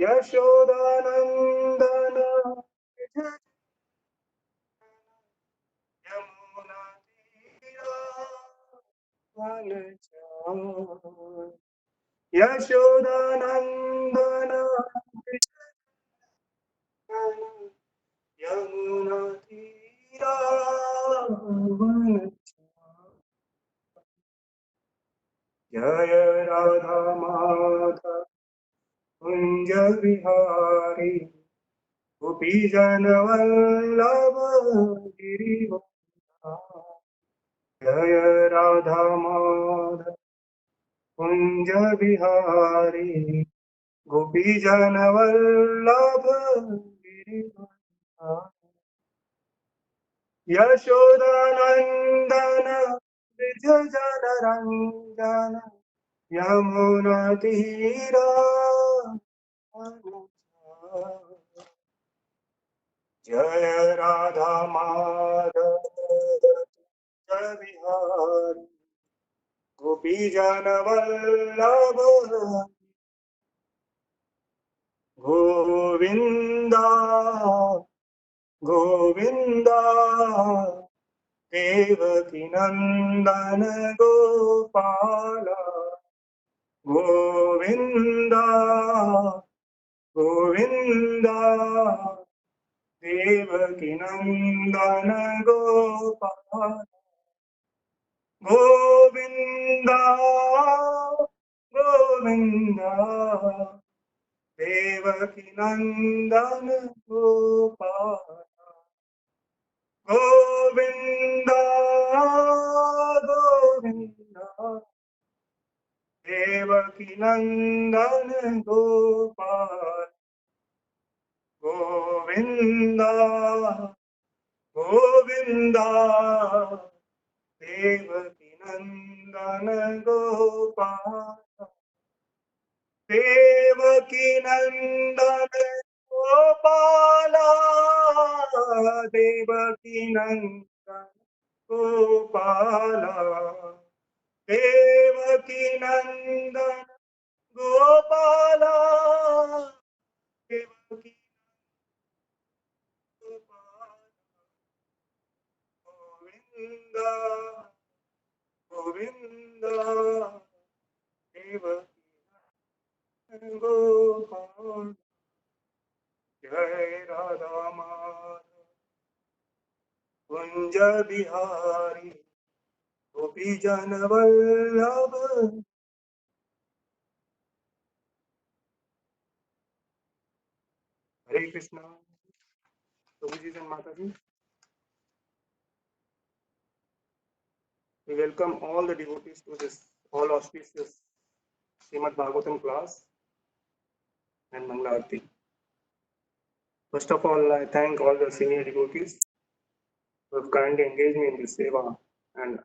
यशोदानन्दन यमुना तीरावनचारि। यशोदानन्दन यमुना तीरावनचारि। जय राधा माधव कुंज विहारी गोपी जन वल्लभ गिरिवरधारी। जय राधा माधव कुंज विहारी गोपी जन वल्लभ गिरिवरधारी। यशोदानंदन ब्रज जन रंजन यमुना तीरा जय राधा माधव जय बिहारी गोपी जन वल्लभ गोविंदा गोविंदा देवकी नंदन गोपाला गोविंदा गोविंदा देवकी नंदन गोपाल गोविंदा गोविंदा देवकी नंदन गोपाल गोविंदा गोविंदा देवकी नंदन गोपाल गोविंदा गोविंदा देवकी नंदन गोपाल देवकी नंदन गोपाला देवकी नंदन गोपाला देवकी नंदन गोपाला देवकी गोपाला गोविंदा गोविंदा देवकी गोपाल जय राधा माधव कुंज बिहारी गोपी जन वल्लभ। हरे कृष्णा प्रभु जी and माता जी। We welcome all the devotees to this all auspicious Srimad Bhagavatam class and Mangala Aarti. First of all, I thank all the senior devotees who have kindly engaged me in this seva and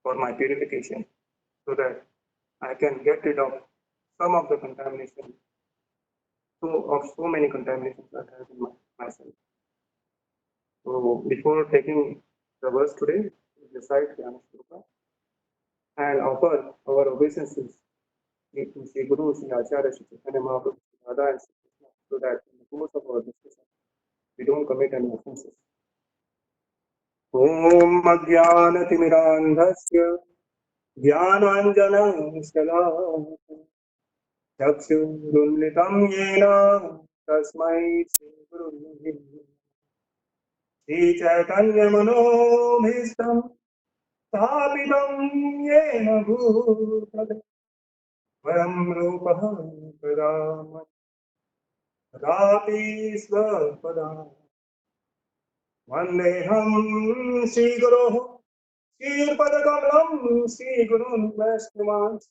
for my purification so that I can get rid of some of the contamination, so many contaminations that I have in myself. So before taking the verse today, we recite Jnana Shloka and offer our obeisances to Sri Guru, Sri Acharya, Sri Chaitanya Mahaprabhu, Sri Radha and Sri Krishna, so that in the course of our discussion we don't commit any offenses. Om Ajnanatimirandhasya Jnananjana चक्षुरुन्मिलितं येन तस्मै श्रीगुरुवे श्रीचैतन्यमनोभीष्टं स्थापितं येन भूतले स्वयं रूपः कदापि स्वपदा वन्देऽहं श्रीगुरोः श्रीपदकमलं श्रीगुरुन् वैष्णवांश्च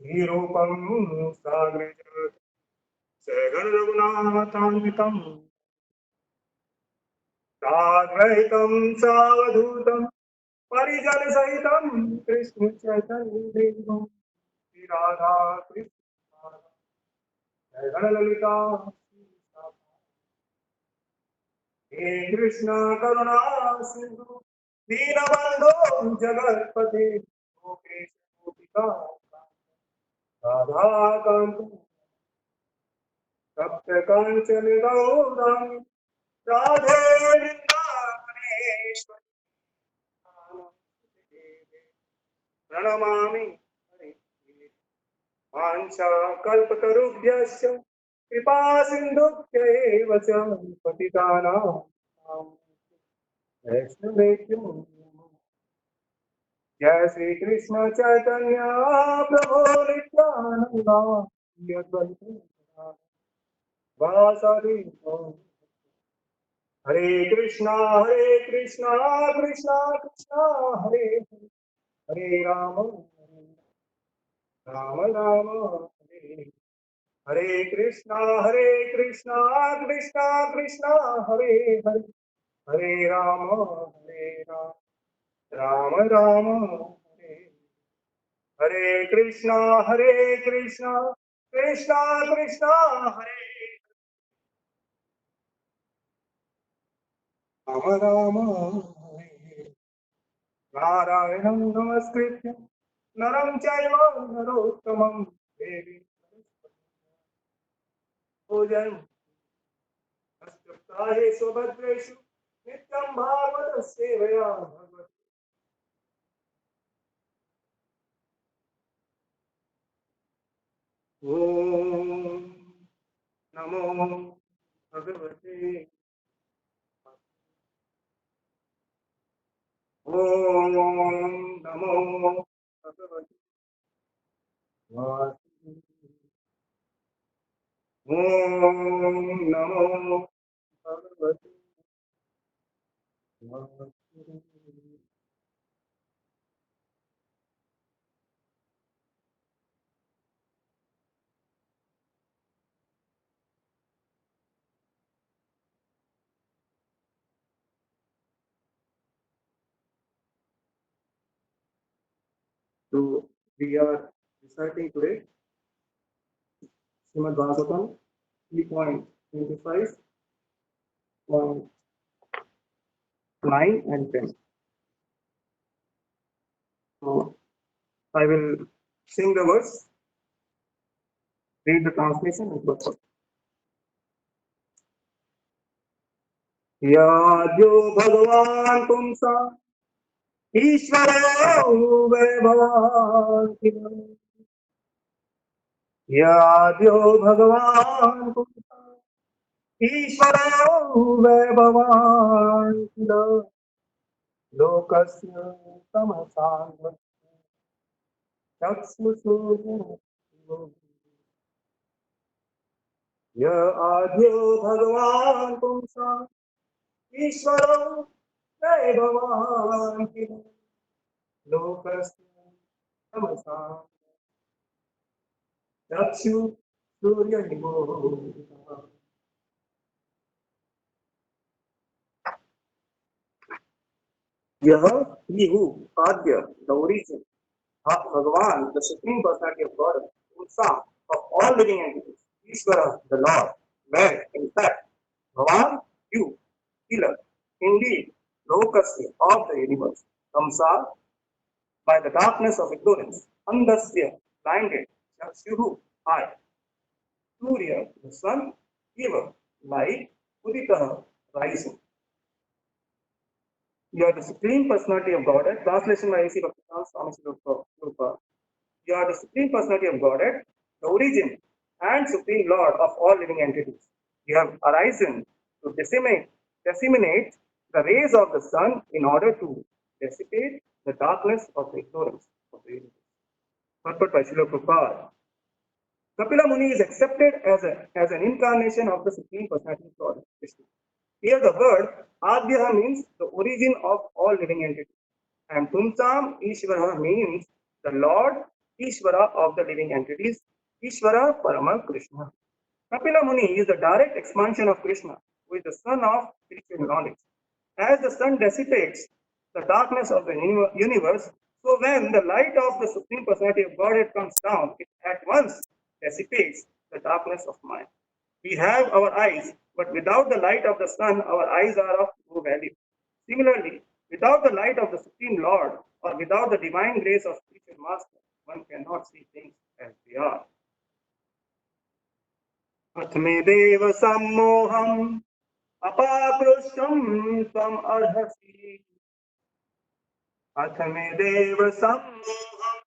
श्रीरूपं साग्रजातं सगणरघुनाथान्वितं साद्वैतं सावधूतं परिजनसहितं कृष्णचैतन्यदेवं श्रीराधा कृष्ण जयगणललिता हे कृष्ण करुणा सिंधु दीनबन्धो जगत्पते गोपेश गोपिका राधाकान्त तप्त कांचन गौरम राधे वृंदावनेश्वरी प्रणमामि हरिप्रिये। वाञ्छाकल्पतरुभ्यश्च कृपा सिन्धुभ्य एव च पतितानां वैष्णवेभ्यो नमः। जय श्री कृष्ण चैतन्य प्रभु नित्यानंद श्री अद्वैत वासुदेव हरे कृष्णा कृष्णा कृष्णा हरे हरे हरे राम राम राम हरे हरे कृष्णा कृष्णा कृष्णा हरे हरे हरे राम राम राम हरे हरे कृष्णा कृष्णा कृष्णा कृष्णा हरे राम राम हरे नारायणं नमस्कृत्य नरं चैव नरोत्तमं देवीं पूजन् सप्ताहे स्वभद्रेषु नित्यं भागवत सेवया भगवती ॐ नमो भगवते ॐ नमो भगवते वासुदेवाय। ॐ नमो भगवते वासुदेवाय। So we are reciting today Srimad Bhagavatam 3.25, point 9 and 10. So I will sing the verse, read the translation and purport. याद्यो भगवान् पुंसा ईश्वरो वैभवान् किल। याद्यो भगवान् पुंसा ईश्वरो वैभवान् किल। लोकस्य तमसान् चक्षुषु य आद्यो भगवान् पुंसा ईश्वरो वैभवान् किल। लोकस्य तमसा चक्षु सूर्यनिभो। यह he who Adya, the origin, Bhagavan, the supreme personality of God, Utsa of all living entities, Ishvara, the Lord, where in fact Bhavan, you, healer, indeed, Lokasya of the universe, Tamsa by the darkness of ignorance, Andasya, blinded, Chakshuhu, eye, Surya, the sun, Eva, light, Udita, rising. You are the supreme personality of Godhead. Translation by A.C. Bhaktivedanta Swami Srila Prabhupada. You are the supreme personality of Godhead, the origin and supreme Lord of all living entities. You have arisen to disseminate the rays of the sun in order to dissipate the darkness of the ignorance of the universe. Purport by Srila Prabhupada. Kapila Muni is accepted as an incarnation of the Supreme Personality of God, Vishnu. Here the word Adhya means the origin of all living entities. And Tumsam Ishvara means the Lord Ishvara of the living entities, Ishvara Parama Krishna. Kapila Muni is the direct expansion of Krishna, who is the son of spiritual knowledge. As the sun dissipates the darkness of the universe, so when the light of the Supreme Personality of Godhead comes down, it at once dissipates the darkness of mind. We have our eyes, but without the light of the sun, our eyes are of no value. Similarly, without the light of the Supreme Lord or without the divine grace of spiritual master, one cannot see things as they are. अथ मे देव सम्मोहम् अपाकृष्टं त्वम् अर्हसि। अथ मे देव सम्मोहम्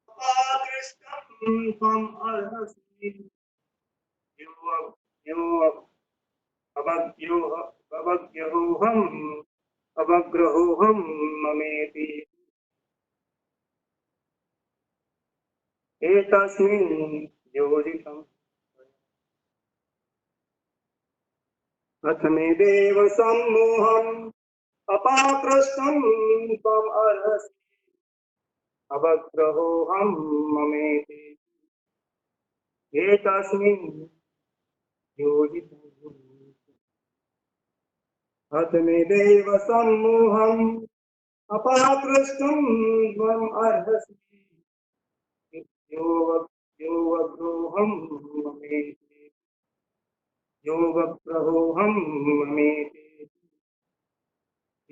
अपाकृष्टं त्वम् अर्हसि। यो अवग्रहोऽहम् अवग्रहोऽहम् ममेति एतस्मिन् योजितम्। अथ मे देव सम्मोहम् अपाकृष्टं त्वम् अर्हसि। अवग्रहोऽहम् ममेति एतस्मिन् योजितम्। अथ मे देव सम्मोहम् अपाकृष्टं त्वम् अर्हसि। योऽवग्रोऽहम् ममेति योऽवग्रहोऽहम् ममेति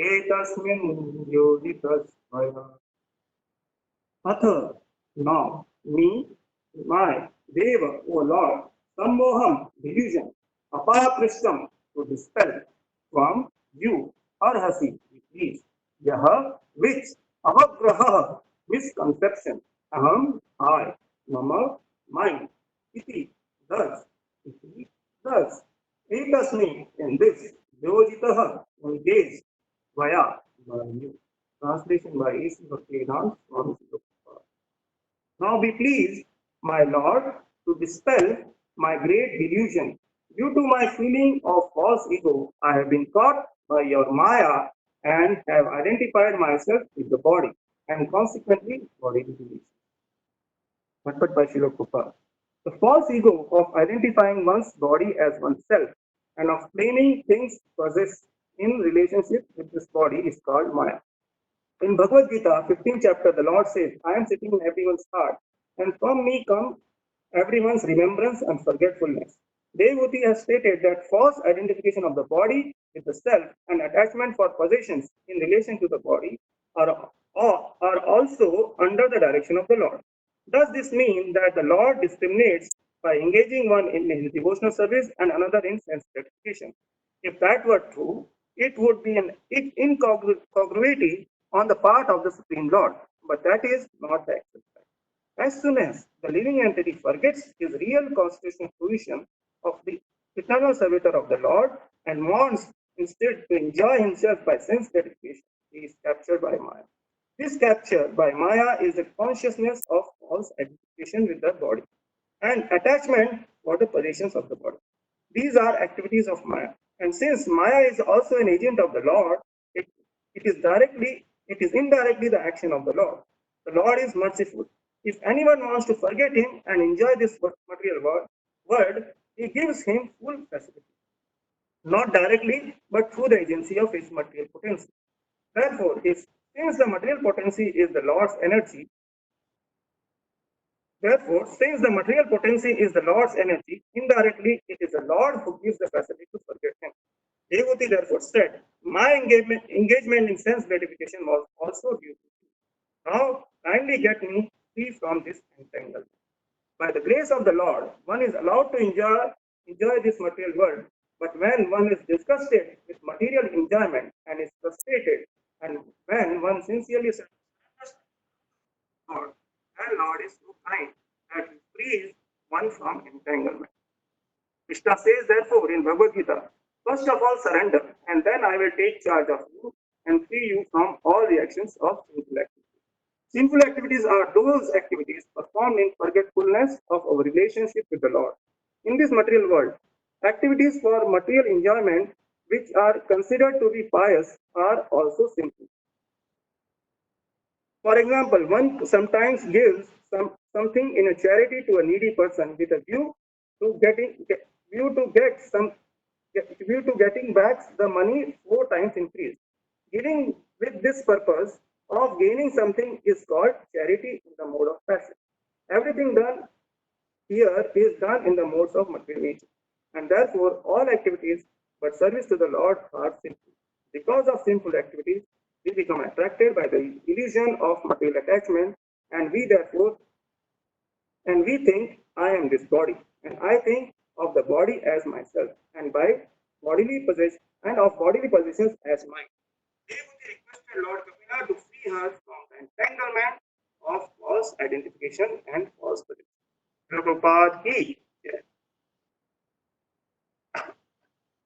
एतस्मिन् योजितस्त्वया। अथ now me, my Deva, O Lord, sammoham, delusion, apakrishtam, to dispel, from you, arhasi, please, yaha, which, avagraha, misconception, aham, I, mama, mine, iti, thus, etasmi, in this, yojitaha, engaged, vaya, by you. Translation by A.C. Bhaktivedanta Swami Prabhupada. Now be pleased, my Lord, to dispel my great delusion. Due to my feeling of false ego, I have been caught by your Maya and have identified myself with the body and consequently bodily delusion. Bhatpat by Srila Prabhupada. The false ego of identifying one's body as oneself and of claiming things possessed in relationship with this body is called Maya. In Bhagavad Gita, 15th chapter, the Lord says, I am sitting in everyone's heart, and from me come everyone's remembrance and forgetfulness. Devahuti has stated that false identification of the body with the self and attachment for possessions in relation to the body are also under the direction of the Lord. Does this mean that the Lord discriminates by engaging one in his devotional service and another in sense gratification? If that were true, it would be an incongruity on the part of the Supreme Lord, but that is not the actual fact. As soon as the living entity forgets his real constitutional position of the eternal servitor of the Lord and wants instead to enjoy himself by sense gratification, he is captured by Maya. This capture by Maya is the consciousness of false identification with the body and attachment for the possessions of the body. These are activities of Maya. And since Maya is also an agent of the Lord, it is indirectly the action of the Lord. The Lord is merciful. If anyone wants to forget him and enjoy this material world, he gives him full facility. Not directly, but through the agency of his material potency. Therefore, since the material potency is the Lord's energy, Therefore, since the material potency is the Lord's energy, indirectly it is the Lord who gives the facility to forget him. Devahuti therefore said, my engagement in sense gratification was also due to you. Now kindly get me free from this entanglement. By the grace of the Lord, one is allowed to enjoy this material world, but when one is disgusted with material enjoyment and is frustrated, and when one sincerely says, Lord, and Lord is so kind that he frees one from entanglement. Krishna says, therefore, in Bhagavad Gita, first of all surrender, and then I will take charge of you and free you from all the actions of sinful activities. Sinful activities are those activities performed in forgetfulness of our relationship with the Lord. In this material world, activities for material enjoyment which are considered to be pious are also sinful. For example, one sometimes gives something in a charity to a needy person with a view to getting back the money 4 times increase. Giving with this purpose of gaining something is called charity in the mode of passion. Everything done here is done in the modes of material nature, and therefore all activities but service to the Lord are sinful. Because of sinful activities, we become attracted by the illusion of material attachment, and we think I am this body, and I think of the body as myself, and by bodily possession and of bodily possessions as mine. Devahuti requested Lord Kapila to free her from the entanglement of false identification and false belief. Prabhupada he. Yeah.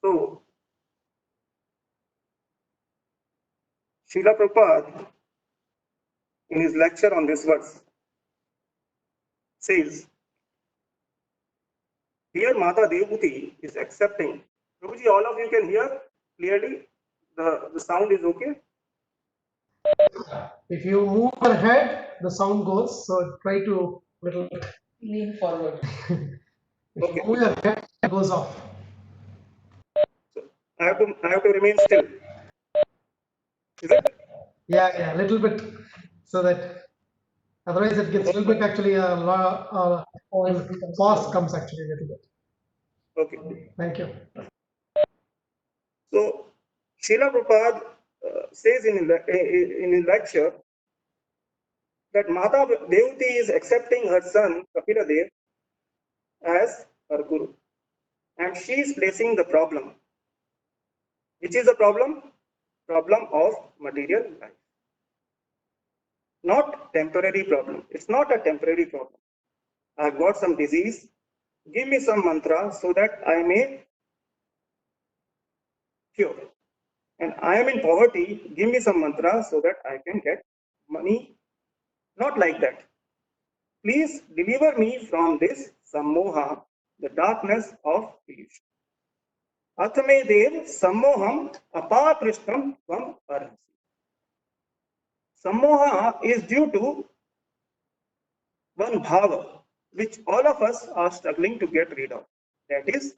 So, Srila Prabhupada in his lecture on this verse says, here Mata Devahuti is accepting. Prabhuji, all of you can hear clearly? The sound is okay? If you move your head, the sound goes. So try to little bit Lean forward. if Okay. you move your head, it goes off. So I have to remain still. Is it? Yeah, a little bit, so that otherwise it gets a little bit actually pause comes actually a little bit. Okay. Thank you. So Srila Prabhupada says in his lecture that Mata Devahuti is accepting her son Kapila Dev as her guru, and she is placing the problem. Which is the problem? Problem of material life. Not temporary problem. It's not a temporary problem. I've got some disease. Give me some mantra so that I may cure. And I am in poverty. Give me some mantra so that I can get money. Not like that. Please deliver me from this sammoha, the darkness of illusion. Athame dev sammoham apakristam tvam arhasi. Sammoha is due to one bhava, which all of us are struggling to get rid of. That is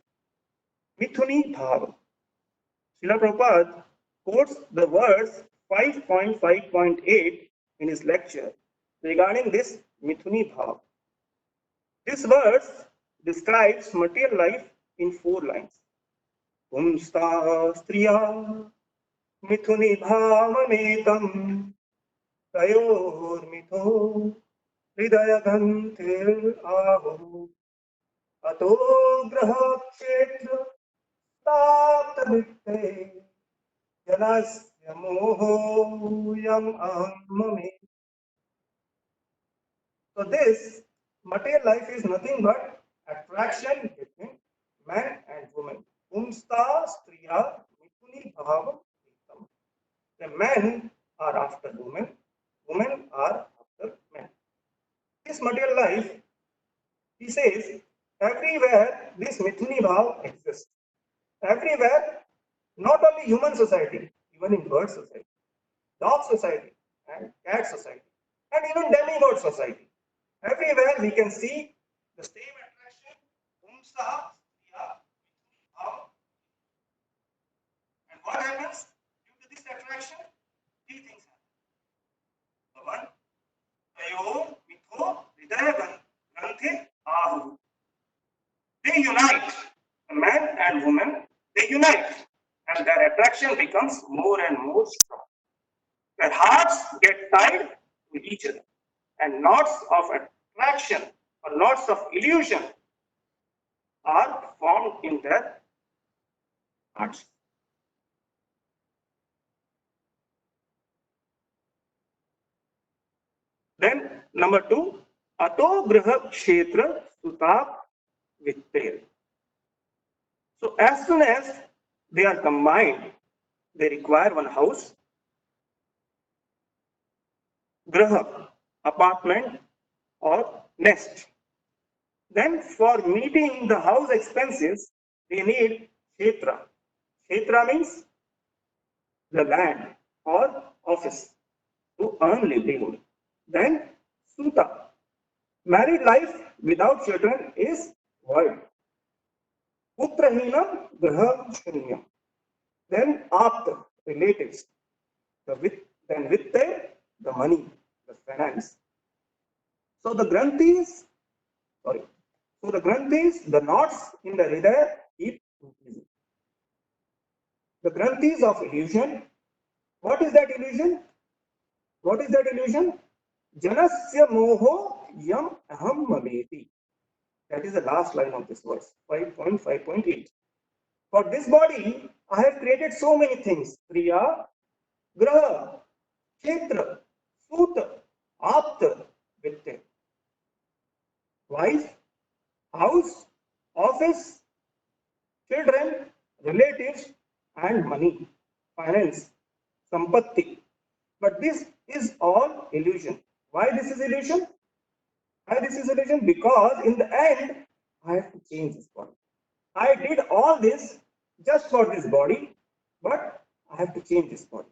Mithuni bhava. Srila Prabhupada quotes the verse 5.5.8 in his lecture regarding this Mithuni bhava. This verse describes material life in 4 lines. Pumsta striya mithuni bhavametam tayor mitho hridaya ganthir ahu ato graha kshetra tapta vitte janasya moho yam aham. So this material life is nothing but attraction between man and woman. Pumsta striya mithuni bhava. The men are after women, women are after men. This material life, he says, everywhere this mithuni bhav exists. Everywhere, not only human society, even in bird society, dog society, and cat society, and even demigod society. Everywhere we can see the same attraction, pumsa, striya, mithuni bhav. And what happens due to this attraction? 3 things happen. One, tayor mitho hridaya granthe ahu. They unite, a man and woman, they unite, and their attraction becomes more and more strong. Their hearts get tied to each other, and knots of attraction or knots of illusion are formed in their hearts. Then, number 2, ato griha kshetra sutap vitte. So, as soon as they are combined, they require one house, graha, apartment, or nest. Then, for meeting the house expenses, they need kshetra. Kshetra means the land or office to earn livelihood. Then, suta. Married life without children is void. Putrahinam graha shunyam. Then, apta, relatives. Then, vitte, the money, the finance. So, the granthis, sorry. So, the granthis, the knots in the hridaya keep increasing. The granthis of illusion. What is that illusion? What is that illusion? Janasya moho yam aham mameti. That is the last line of this verse, 5.5.8. For this body, I have created so many things. Kriya, Graha, Kshetra, Suta, Apta, Vitte. Wife, house, office, children, relatives, and money, finance, sampatti. But this is all illusion. Why this is illusion? Why this is illusion? Because in the end, I have to change this body. I did all this just for this body, but I have to change this body.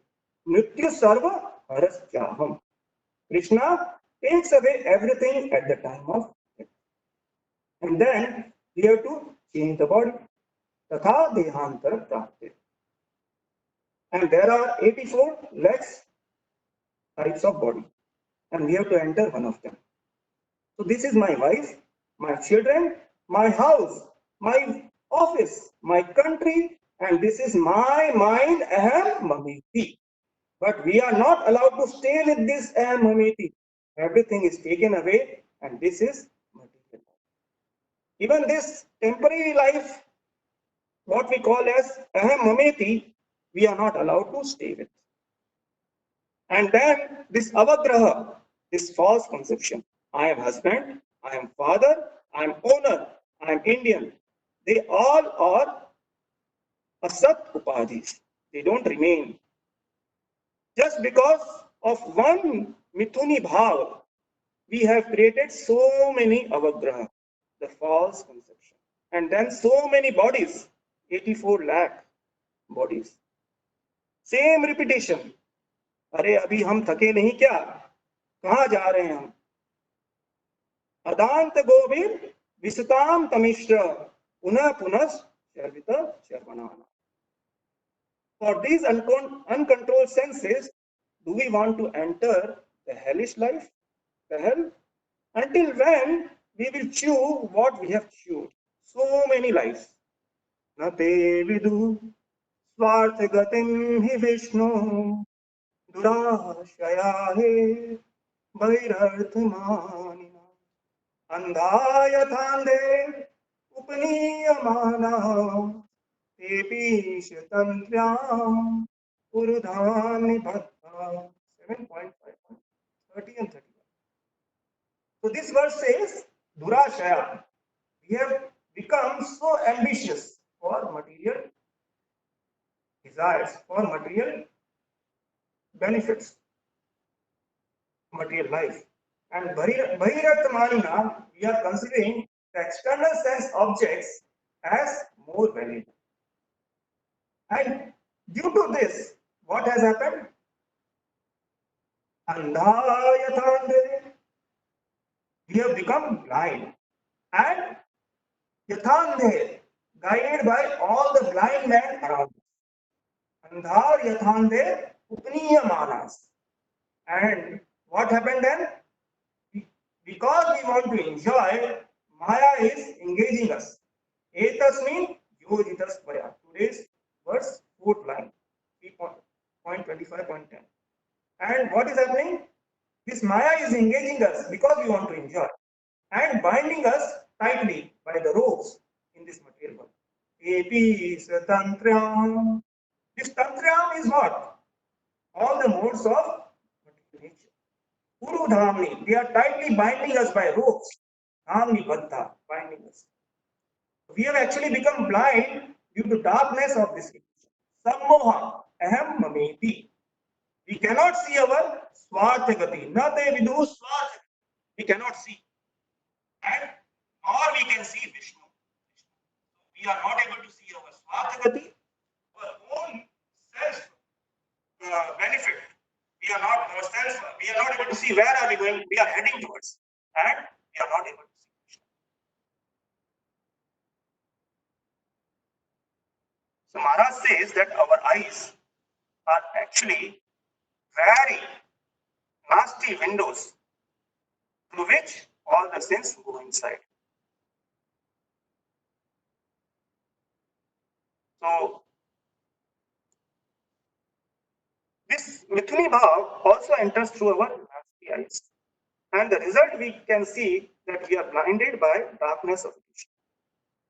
Mrityu sarva harasyaham. Krishna takes away everything at the time of death. And then we have to change the body. Tatha dehantara prapte. And there are 84 legs types of body. And we have to enter one of them. So this is my wife, my children, my house, my office, my country, and this is my mind, aham mamiti. But we are not allowed to stay with this aham mamiti. Everything is taken away, and this is material. Even this temporary life, what we call as aham mamiti, we are not allowed to stay with. And then this avagraha, this false conception. I am husband, I am father, I am owner, I am Indian. They all are asat upadhis. They don't remain. Just because of one mithuni bhav, we have created so many avagraha, the false conception. And then so many bodies, 84 lakh bodies. Same repetition. अरे अभी हम थके नहीं क्या? कहाँ जा रहे हैं हम? अदांत गोविर विसताम तमिश्र पुनः पुनः शर्वित शर्वणाना. For these uncontrolled senses, do we want to enter the hellish life, the hell? Until when we will chew what we have chewed? So many lives. न ते विदु स्वार्थ गतिम हि विष्णु दुराशया हे वैरर्थमानिना अंधा यथांधे उपनीयमाना तेपि शतन्त्र्याम् उरुधाम निबद्धा. 7.5, 30 and 31. So this verse says, Durashaya. We have become so ambitious for material desires, for material benefits, material life. And Bhairathmanina, we are considering the external sense objects as more valuable. And due to this, what has happened? Andha yathande. We have become blind. And yathande, guided by all the blind men around us. Andhar yathande upniyamanas. And what happened then? Because we want to enjoy, Maya is engaging us. Etasmin yojitas maya. Today's verse, 4th line, 3.25.10. And what is happening? This Maya is engaging us because we want to enjoy and binding us tightly by the ropes in this material world. Epi Tantriam. This Tantriam is what? All the modes of material nature. Guru Dhamni, they are tightly binding us by ropes. Dhamni Baddha, binding us. We have actually become blind due to darkness of this illusion. Sammoha, aham mameti. We cannot see our Swarthagati. Nate vidu Swarthagati. We cannot see. And or we can see Vishnu. We are not able to see our Swarthagati, our own self benefit. We are not ourselves, we are not able to see where are we going, we are heading towards, and we are not able to see Krishna. So Maharaj says that our eyes are actually very nasty windows through which all the sins go inside. So this Mithuni Bhav also enters through our nasty eyes. And the result we can see that we are blinded by darkness of Krishna.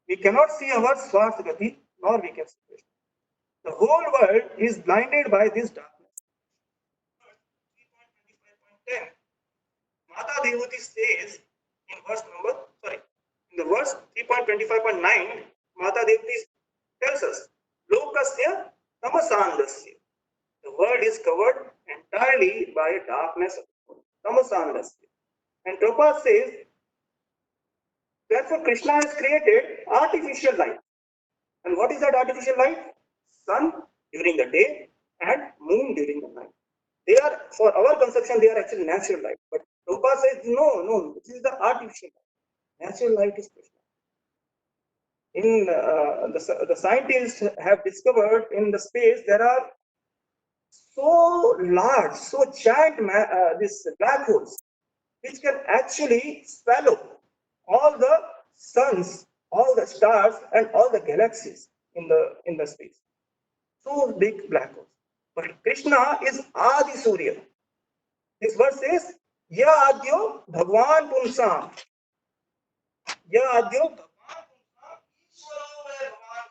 We cannot see our Swarthagati, nor we can see Krishna. The whole world is blinded by this darkness. 3.25.10. Mata Devati says in the verse 3.25.9, Mata Devati tells us, Lokasya tamasandasya. The world is covered entirely by darkness of tamasandasya. And Prabhupada says, therefore Krishna has created artificial light. And what is that artificial light? Sun during the day and moon during the night. They are, for our conception, they are actually natural light. But Prabhupada says, no, this is the artificial light. Natural light is Krishna. In the scientists have discovered in the space there are so large, so giant these black holes, which can actually swallow all the suns, all the stars, and all the galaxies in the space. So big black holes. But Krishna is Adi Surya. This verse says, Ya Adyo Bhagwan Pumsam. Ya Adyo Bhagwan Pumsam Ishwaro Bhagwan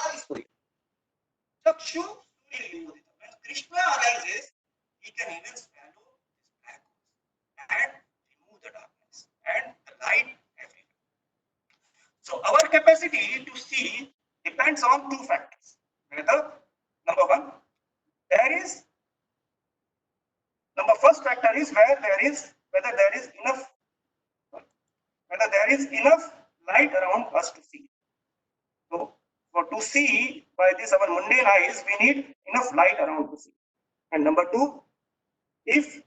Adi Surya. Chakshu Surya. When Krishna arises, he can even swallow this black holes and remove the darkness and the light everywhere. So our capacity to see depends on two factors. Whether, number one, first factor is whether there is enough light around us to see. So to see by this our mundane eyes, we need enough light around to see. And number two, even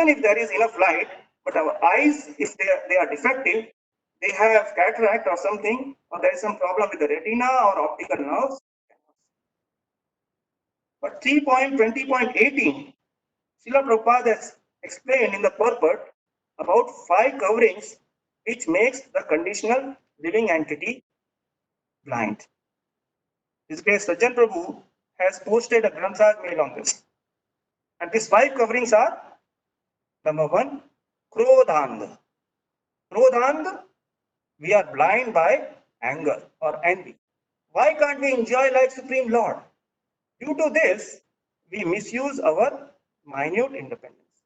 if there is enough light, but our eyes, if they are defective, they have cataract or something, or there is some problem with the retina or optical nerves. But 3.20.18, Srila Prabhupada has explained in the purport about 5 coverings which makes the conditional living entity blind. His Grace Sajjan Prabhu has posted a Granth Sahib mail on this. And these 5 coverings are, number 1, Krodhand. Krodhand, we are blind by anger or envy. Why can't we enjoy like Supreme Lord? Due to this, we misuse our minute independence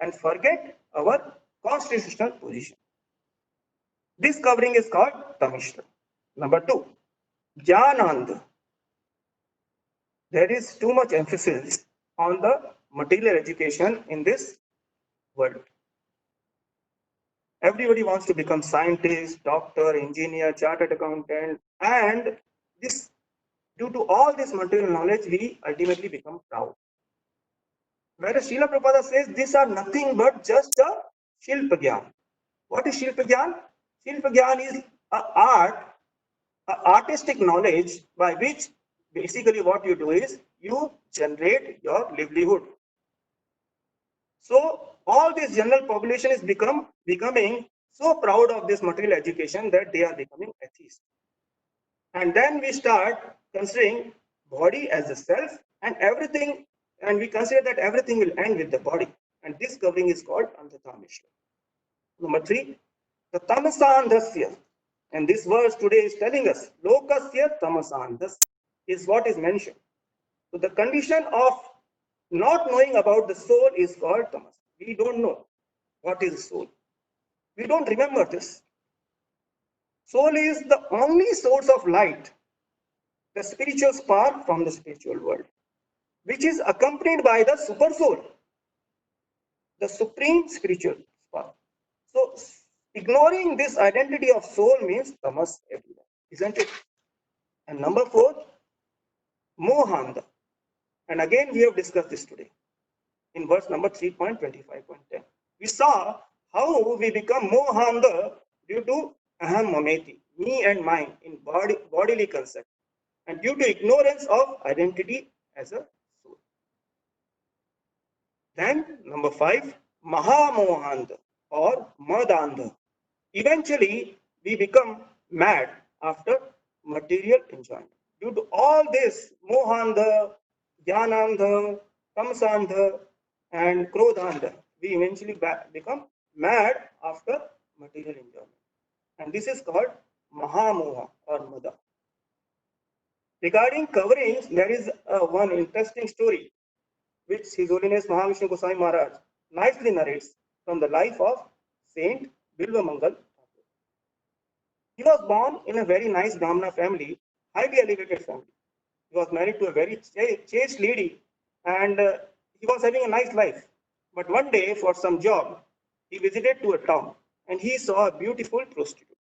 and forget our constitutional position. This covering is called Tamishra. Number 2, Jnanand. There is too much emphasis on the material education in this world. Everybody wants to become scientist, doctor, engineer, chartered accountant, and this, due to all this material knowledge, we ultimately become proud. Whereas Srila Prabhupada says these are nothing but just a Shilpagyan. What is Shilpagyan? Shilpagyan is artistic knowledge by which basically what you do is you generate your livelihood. So all this general population is becoming so proud of this material education that they are becoming atheists. And then we start considering body as a self and everything, and we consider that everything will end with the body. And this covering is called Antatamishra. Number 3, the Tamasandasya. And this verse today is telling us, Lokasya Tamasandasya is what is mentioned. So the condition of not knowing about the soul is called tamas. We don't know what is soul. We don't remember this. Soul is the only source of light, the spiritual spark from the spiritual world, which is accompanied by the super soul, the supreme spiritual spark. So ignoring this identity of soul means tamas everywhere, isn't it? And number 4, mohanda. And again, we have discussed this today in verse number 3.25.10. We saw how we become mohanda due to aham mameti, me and mine, in bodily concept, and due to ignorance of identity as a soul. Then number 5, mahamohanda or madanda. Eventually, we become mad after material enjoyment. Due to all this, mohanda, jnananda, tamasandha, and krodhanda. We eventually become mad after material enjoyment. And this is called Mahamoha or Mada. Regarding coverings, there is one interesting story which His Holiness Mahavishnu Goswami Maharaj nicely narrates from the life of Saint Bilva Mangal. He was born in a very nice Brahmana family, highly elevated family. He was married to a very chaste lady and he was having a nice life. But one day, for some job, he visited to a town and he saw a beautiful prostitute.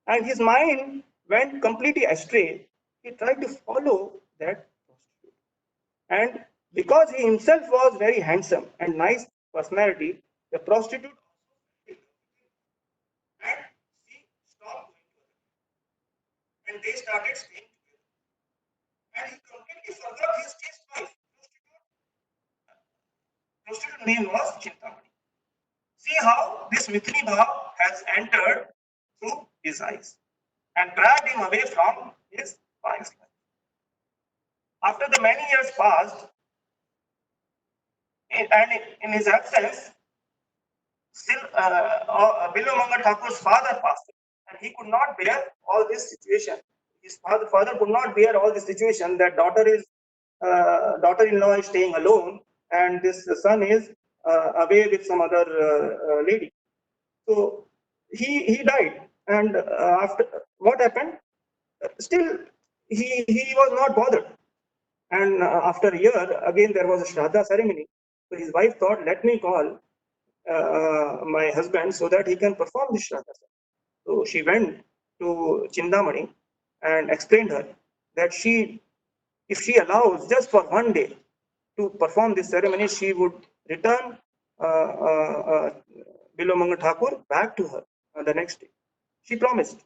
And his mind went completely astray. He tried to follow that prostitute. And because he himself was very handsome and nice personality, the prostitute and she stopped going to her. And they started staying together. And he completely forgot his chaste wife. Prostitute name was Chintamani. See how this Mithili Bhav has entered through his eyes and dragged him away from his pious life. After the many years passed, and in his absence, still Bilu Mangal Thakur's father passed away, and he could not bear all this situation. His father could not bear all this situation that daughter-in-law is staying alone, and this son is away with some other lady. So he died, and after what happened? Still, he was not bothered. And after a year, again there was a Shraddha ceremony. So his wife thought, let me call my husband so that he can perform this Shraddha. So she went to Chindamani and explained her that if she allows just for one day to perform this ceremony, she would return Bilo Mangal Thakur back to her the next day. She promised.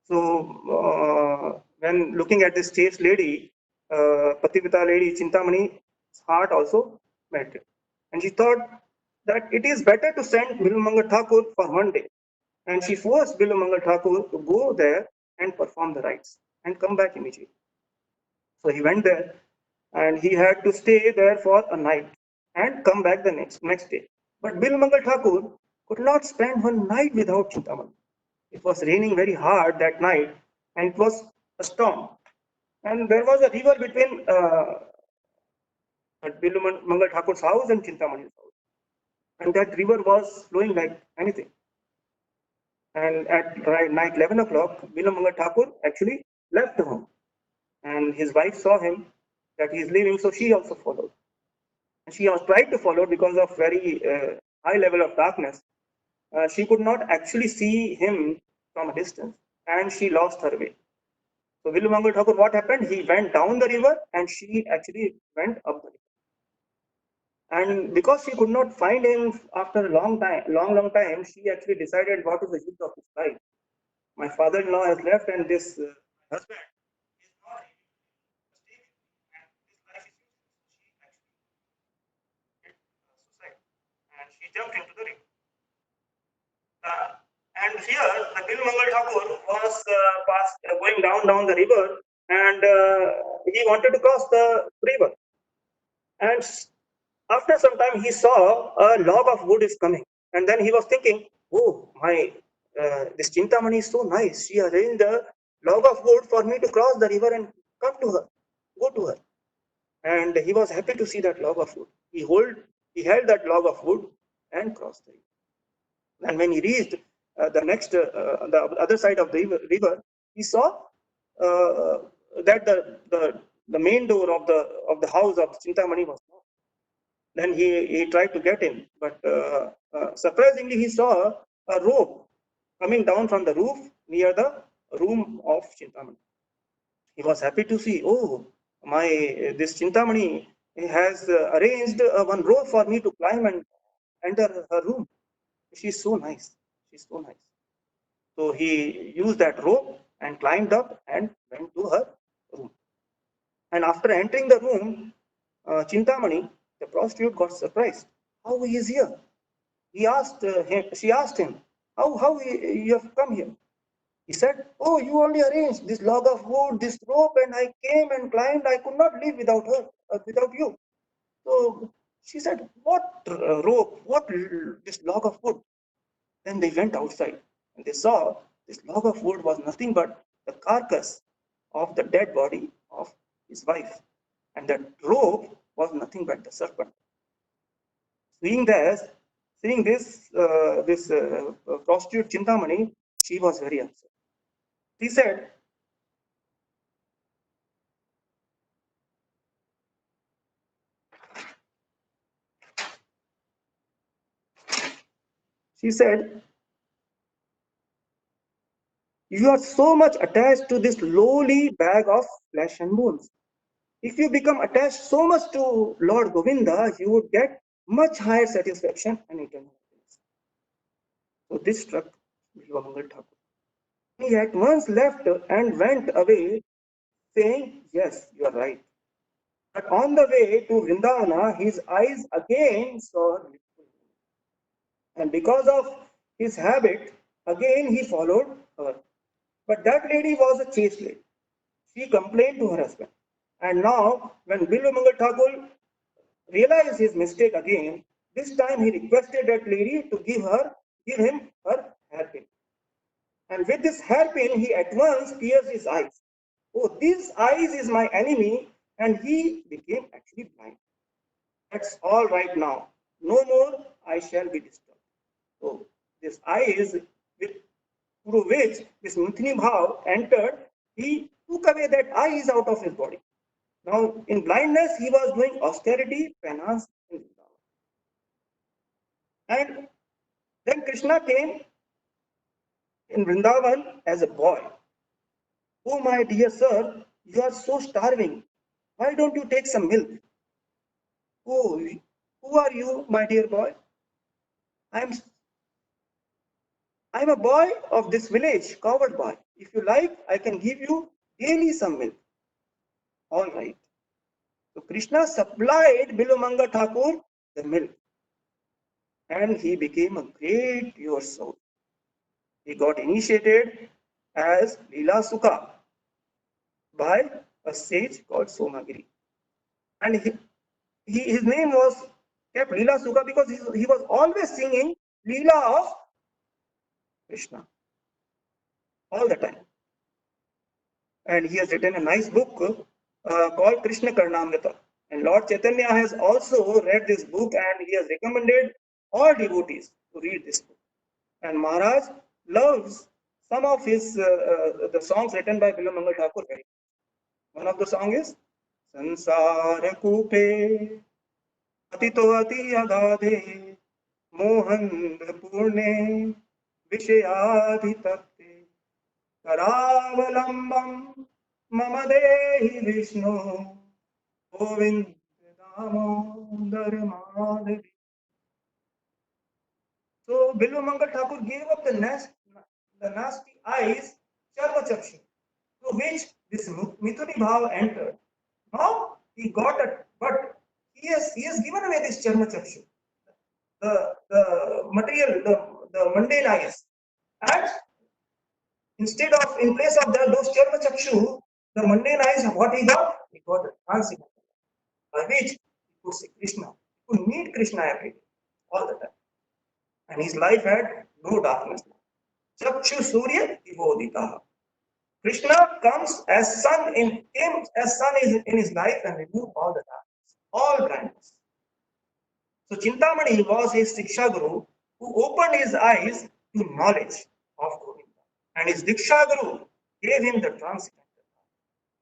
So when looking at this chaste lady, Pativita lady Chintamani's heart also melted. And she thought that it is better to send Bilumangal Thakur for one day. And she forced Bilumangal Thakur to go there and perform the rites and come back immediately. So he went there and he had to stay there for a night and come back the next day. But Bilumangal Thakur could not spend one night without Chintamani. It was raining very hard that night and it was a storm. And there was a river between Bilu Mangal Thakur's house and Chintamani's house. And that river was flowing like anything. And at night 11 o'clock, Bilu Mangal Thakur actually left home. And his wife saw him that he is leaving, so she also followed. And she was tried to follow because of very high level of darkness. She could not actually see him from a distance and she lost her way. So Bilu Mangal Thakur, what happened? He went down the river and she actually went up the river. And because she could not find him after a long time, she actually decided what is the use of his life. My father-in-law has left and this husband is not able to stay with me and his life is useless. She actually did suicide and she jumped into the river. And here, the Bilu Mangal Thakur was going down the river, and he wanted to cross the river. And after some time, he saw a log of wood is coming, and then he was thinking, "Oh, my, this Chintamani is so nice. She arranged a log of wood for me to cross the river and come to her, go to her." And he was happy to see that log of wood. He held that log of wood and crossed the river. And when he reached the other side of the river, he saw that the main door of the house of Chintamani was locked. Then he tried to get in, but surprisingly he saw a rope coming down from the roof near the room of Chintamani. He was happy to see, oh, this Chintamani has arranged one rope for me to climb and enter her room. She's so nice. She's so nice. So he used that rope and climbed up and went to her room. And after entering the room, Chintamani, the prostitute, got surprised. How he is here? She asked him, how you have come here? He said, oh, you only arranged this log of wood, this rope, and I came and climbed. I could not live without her, without you. So She said, "What rope? What this log of wood?" Then they went outside and they saw this log of wood was nothing but the carcass of the dead body of his wife, and that rope was nothing but the serpent. Seeing this, this prostitute Chintamani, she was very upset. She said, she said, "You are so much attached to this lowly bag of flesh and bones. If you become attached so much to Lord Govinda, you would get much higher satisfaction and eternal happiness." So this struck Bilvamangal Thakur. He at once left and went away, saying, "Yes, you are right." But on the way to Vrindavana, his eyes again saw her beautiful woman. And because of his habit, again he followed her. But that lady was a chaste lady. She complained to her husband. And now, when Bilvamangal Thakur realized his mistake again, this time he requested that lady to give him her hairpin. And with this hairpin, he at once pierced his eyes. "Oh, this eyes is my enemy," and he became actually blind. "That's all right now. No more I shall be disturbed." So this eyes with, through which this Mithini Bhav entered, he took away that eyes out of his body. Now in blindness, he was doing austerity, penance in Vrindavan. And then Krishna came in Vrindavan as a boy. "Oh, my dear sir, you are so starving. Why don't you take some milk?" "Oh, who are you, my dear boy?" I'm I'm a boy of this village, coward boy. If you like, I can give you daily some milk." "All right." So Krishna supplied Bilumanga Thakur the milk, and he became a great pure soul. He got initiated as Lila Sukha by a sage called Somagiri. And his name was kept Lila Sukha because he was always singing Leela of Krishna all the time. And he has written a nice book called Krishna Karnamrita. And Lord Chaitanya has also read this book and he has recommended all devotees to read this book. And Maharaj loves some of the songs written by Bilamangal Thakur very much. One of the songs is Sansara Kupe Atito Ati Agade Mohandra Purne Vishayadhitate Karavalambam Mama Dehi Vishnu Govind Damodar Madhavi. So Bilvamangal Thakur gave up the nasty eyes, Charvachakshu, through which this Mithuni Bhav entered. Now he got it, but he has given away this Charvachakshu, the material, the mundane eyes. And instead of, in place of that, those Charvachakshu, the mundane eyes, what he got? He got a transcendental, by which he could see Krishna, he could meet Krishna every day, all the time. And his life had no darkness. Chakshu Surya Vibodita. Krishna comes as came as sun is in his life and removed all the darkness, all blindness. So Chintamani was his Siksha Guru who opened his eyes to knowledge of Govinda. And his Diksha Guru gave him the transcendental.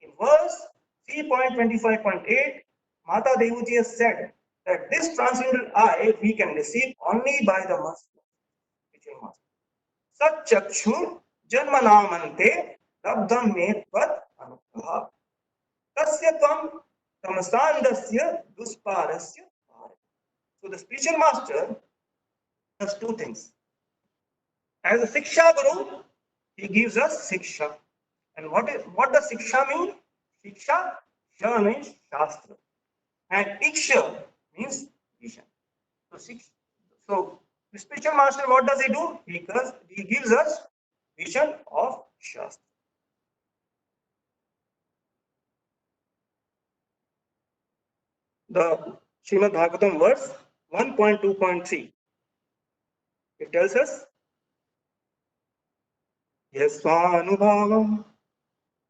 In verse 3.25.8, Mata Devuji has said that this transcendental eye we can receive only by the master, Vijay Master. Sat Chakshur Janmanamante Labdham Me Tvat Anugraha. Tasya Tvam Tamasandasya Dusparasya. So the spiritual master does two things. As a Siksha Guru, he gives us Siksha. And what does Siksha mean? Siksha, Sha means Shastra. And Iksha means vision. So the spiritual master, what does he do? He gives us vision of Shastra. The Srimad Bhagavatam verse 1.2.3. It tells us, Yasvanubhavam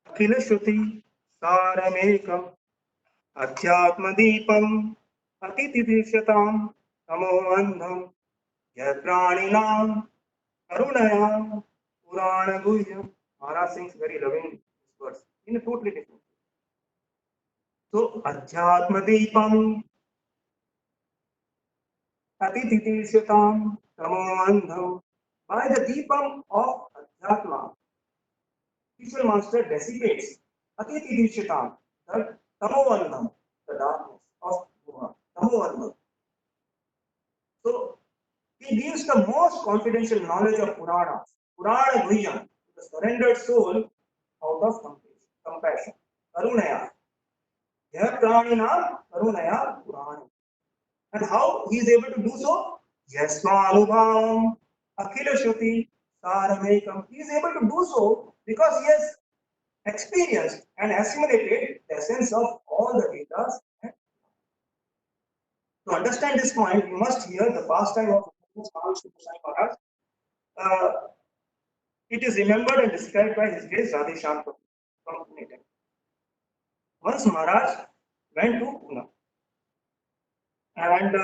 Akhila Shruti Saramekam Adhyatmadipam Atitidishatam Tamo Andham Yadpraninaam Karunaya Purana Guhyam. Maharaj sings very loving this verse in a totally different way. So, Adhyatmadipam Atitidishatam Tamo Andham. By the deepam of Adhyatma, spiritual master dissipates Atitidishatam, the Tamovanam, the darkness of Moha, Tamovanam. So, he gives the most confidential knowledge of Puranas, Purana Guhyam, the surrendered soul out of compassion. Karunaya. Yah Pranina Karunaya Purana. And how he is able to do so? Yasmanubhavam Akhila Shruti Saramekam. He is able to do so because he has experienced and assimilated the essence of all the Vedas. To understand this point, we must hear the pastime of Maharaj. It is remembered and described by his grace Radheshyam from Pune. Once Maharaj went to Pune, and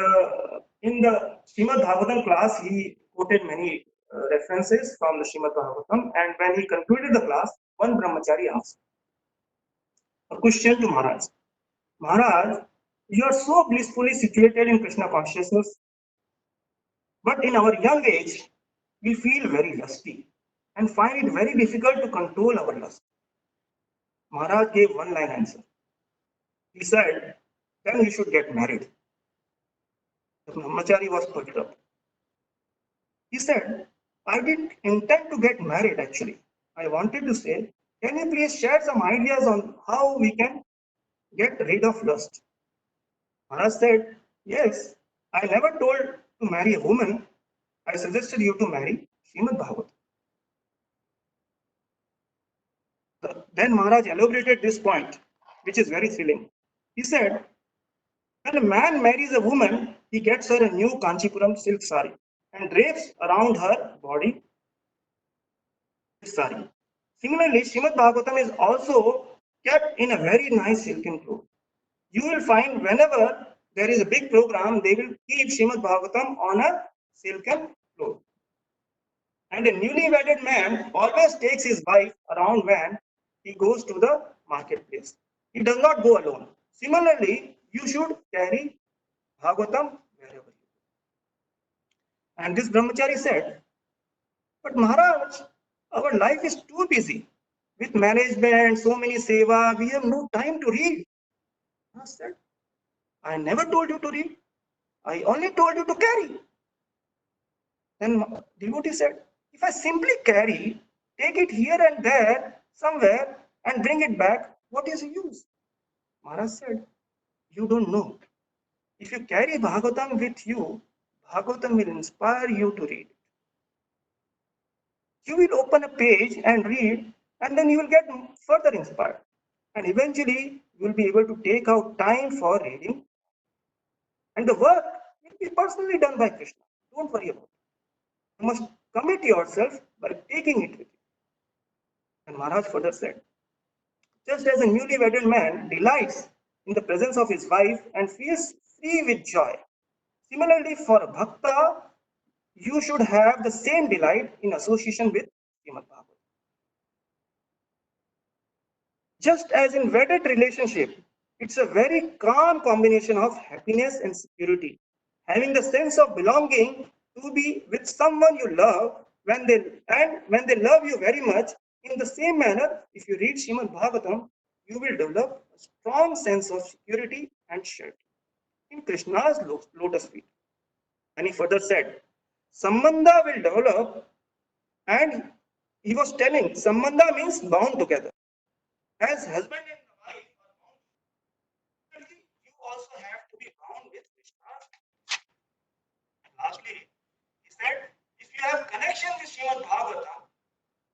in the Srimad Bhagavatam class, he quoted many references from the Srimad Bhagavatam, and when he concluded the class, one brahmachari asked a question to Maharaj. Maharaj, you are so blissfully situated in Krishna consciousness, but in our young age, we feel very lusty and find it very difficult to control our lust. Maharaj gave one line answer. He said, then you should get married. The brahmachari was perturbed. He said, I didn't intend to get married actually. I wanted to say, can you please share some ideas on how we can get rid of lust? Maharaj said, yes, I never told to marry a woman. I suggested you to marry Srimad Bhagavatam. Then Maharaj elaborated this point, which is very thrilling. He said, when a man marries a woman, he gets her a new Kanchipuram silk sari and drapes around her body this sari. Similarly, Srimad Bhagavatam is also kept in a very nice silken cloth. You will find whenever there is a big program, they will keep Srimad Bhagavatam on a silken cloth. And a newly wedded man always takes his wife around when he goes to the marketplace. He does not go alone. Similarly, you should carry Bhagavatam wherever you go. And this brahmachari said, but Maharaj, our life is too busy. With management, so many seva, we have no time to read. I said, I never told you to read. I only told you to carry. Then devotee said, if I simply carry, take it here and there, somewhere, and bring it back, what is the use? Maharaj said, you don't know. If you carry Bhagavatam with you, Bhagavatam will inspire you to read. You will open a page and read, and then you will get further inspired. And eventually, you will be able to take out time for reading. And the work will be personally done by Krishna. Don't worry about it. You must commit yourself by taking it with you. And Maharaj further said, just as a newly wedded man delights in the presence of his wife and feels free with joy, similarly for a bhakta, you should have the same delight in association with Srimad Bhagavatam. Just as in wedded relationship, it's a very calm combination of happiness and security. Having the sense of belonging to be with someone you love when they love you very much. In the same manner, if you read Srimad Bhagavatam, you will develop a strong sense of security and surety in Krishna's lotus feet. And he further said, Sambandha will develop, and he was telling, Sambandha means bound together. As husband and wife are bound, you also have to be bound with Krishna. And lastly, he said, if you have connection with Srimad Bhagavatam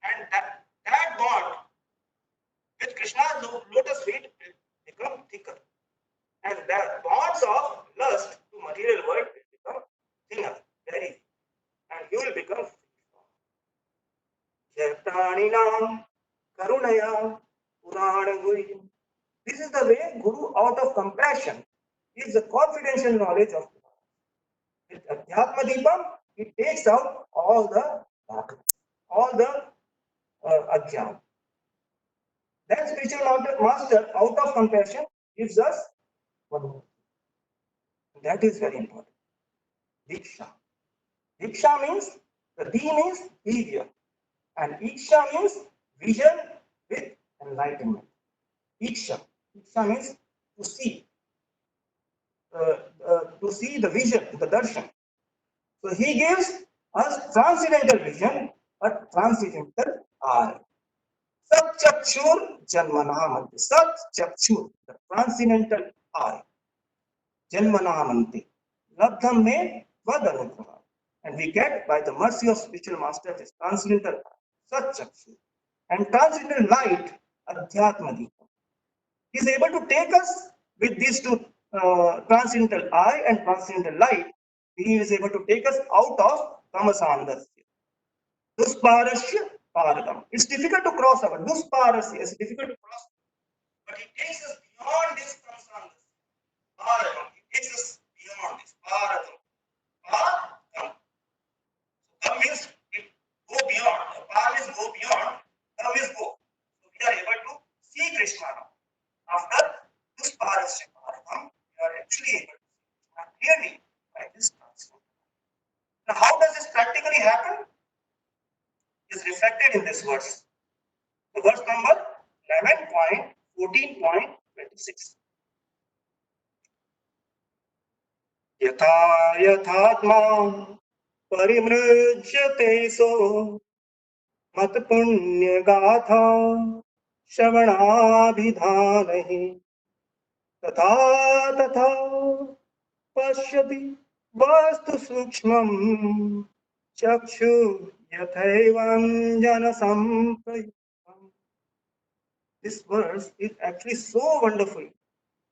and that bond with Krishna's lotus feet will become thicker. And the bonds of love Pranina Karunaya Purana Guru. This is the way Guru, out of compassion, gives the confidential knowledge of God. With Adhyatma Deepam, it takes out all the darkness, all the ajnana. Then spiritual master, out of compassion, gives us one more. That is very important. Diksha. Diksha means, the D means behavior, and Iksha means vision with enlightenment. Iksha. Iksha means to see, the vision, the darshan. So he gives us transcendental vision, but transcendental eye. Sat Chakshur Janmanamanti. Sat Chakshur, the transcendental eye. Janmanamanti. Labdham me Vadanugrama. And we get, by the mercy of spiritual master, this transcendental eye. Sat Chakshur. And transcendental light, Adhyatma. He is able to take us with these two, transcendental eye and transcendental light. He is able to take us out of tamasandasya. Dusparasya paradam. It's difficult to cross over. Dusparasya is difficult to cross, but it takes us beyond this tamasandasya. Paradam. It takes us beyond this. Paradam. Paradam. Tam means it go beyond. Par is go beyond. Tam is go. So we are able to see Krishna now. After Dusparasya paradam, we are actually able to see Krishna clearly by this transcendental. Now, how does this practically happen? Is reflected in this verse. The verse number 11.14.26. Yatha yathatma parimrujyate so mat punya gatha shravanabhidhanahi tatha tatha pashyati vastu sukshmam chakshu yathaivam jana samprayuktam. This verse is actually so wonderful,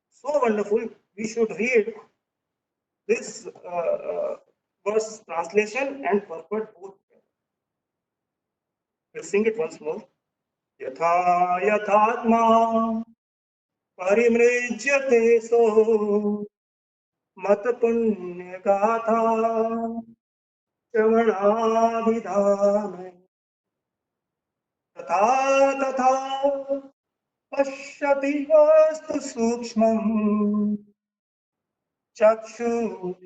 so wonderful. We should read this verse translation and purport both together. We'll sing it once more. Yatha yathatma parimrujyate so mat punya gatha shravanabhidhane tatha tatha pashyati vastu sukshmam chakshu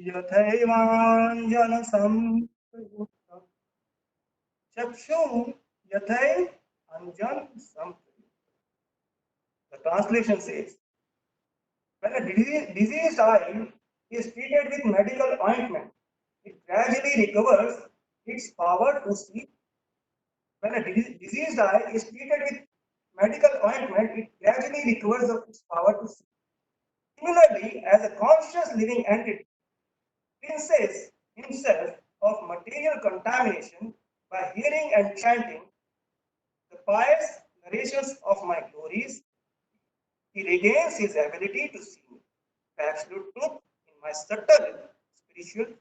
yathaivanjana samprayuktam. Chakshu yathai anjan samprayuktam. The translation says, when a diseased eye is treated with medical ointment, it gradually recovers its power to see. When a diseased eye is treated with medical ointment, it gradually recovers its power to see. Similarly, as a conscious living entity, cleanses himself of material contamination by hearing and chanting the pious narrations of my glories, he regains his ability to see the absolute truth in my subtle spiritual form.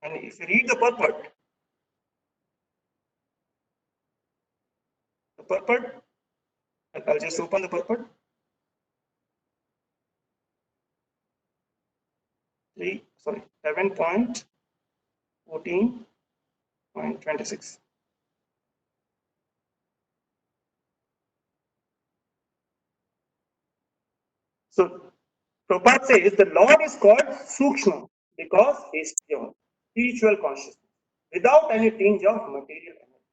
And if you read the purport, I'll just open the purport. 11.14.26. So Prabhupada says the Lord is called Sukshma because he is pure, spiritual consciousness, without any tinge of material energy.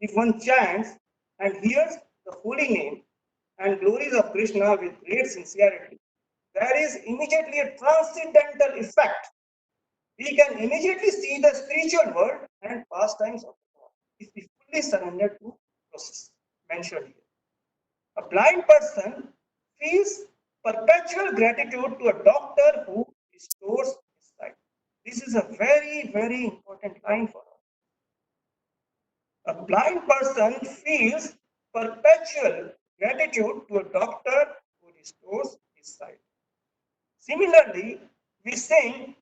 If one chants and hears the holy name and glories of Krishna with great sincerity, there is immediately a transcendental effect. We can immediately see the spiritual world and pastimes of God if we fully surrender to process mentioned here. A blind person feels perpetual gratitude to a doctor who restores his sight. This is a very, very important line for us. A blind person feels perpetual gratitude to a doctor who restores his sight. Similarly, we sing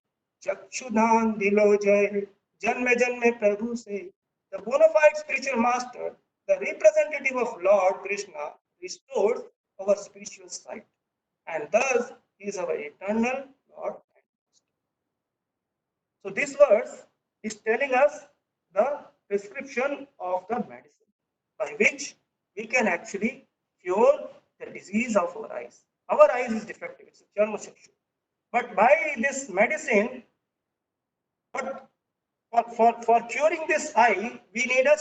Chakshudhan Dilo Jai Janme Janme Prabhu se the bona fide spiritual master, the representative of Lord Krishna, restores our spiritual sight, and thus he is our eternal Lord. So this verse is telling us the prescription of the medicine by which we can actually cure the disease of our eyes. Our eyes is defective, it's a Charma Chakshu. But by this medicine, what for curing this eye, we need a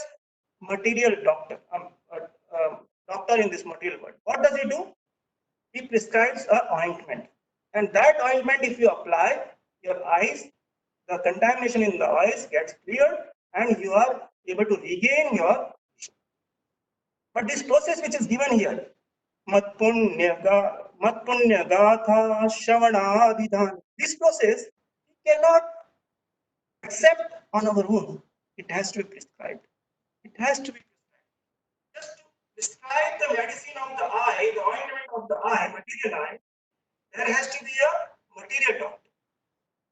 material doctor, doctor in this material world. What does he do? He prescribes a ointment, and that ointment, if you apply, your eyes, the contamination in the eyes gets cleared, and you are able to regain your vision. But this process which is given here, mat punya gatha shravanadidhan, this process we cannot accept on our own. It has to be prescribed. It has to be prescribed. Just to prescribe the medicine of the eye, the ointment of the eye, material eye, there has to be a material doctor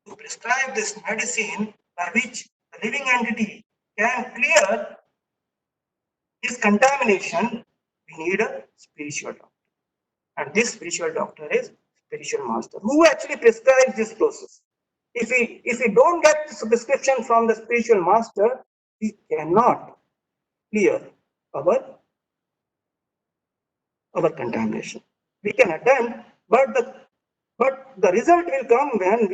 to prescribe this medicine by which the living entity can clear his contamination. We need a spiritual doctor. And this spiritual doctor is spiritual master who actually prescribes this process. If we don't get this prescription from the spiritual master, we cannot clear our contamination. We can attempt, but the result will come when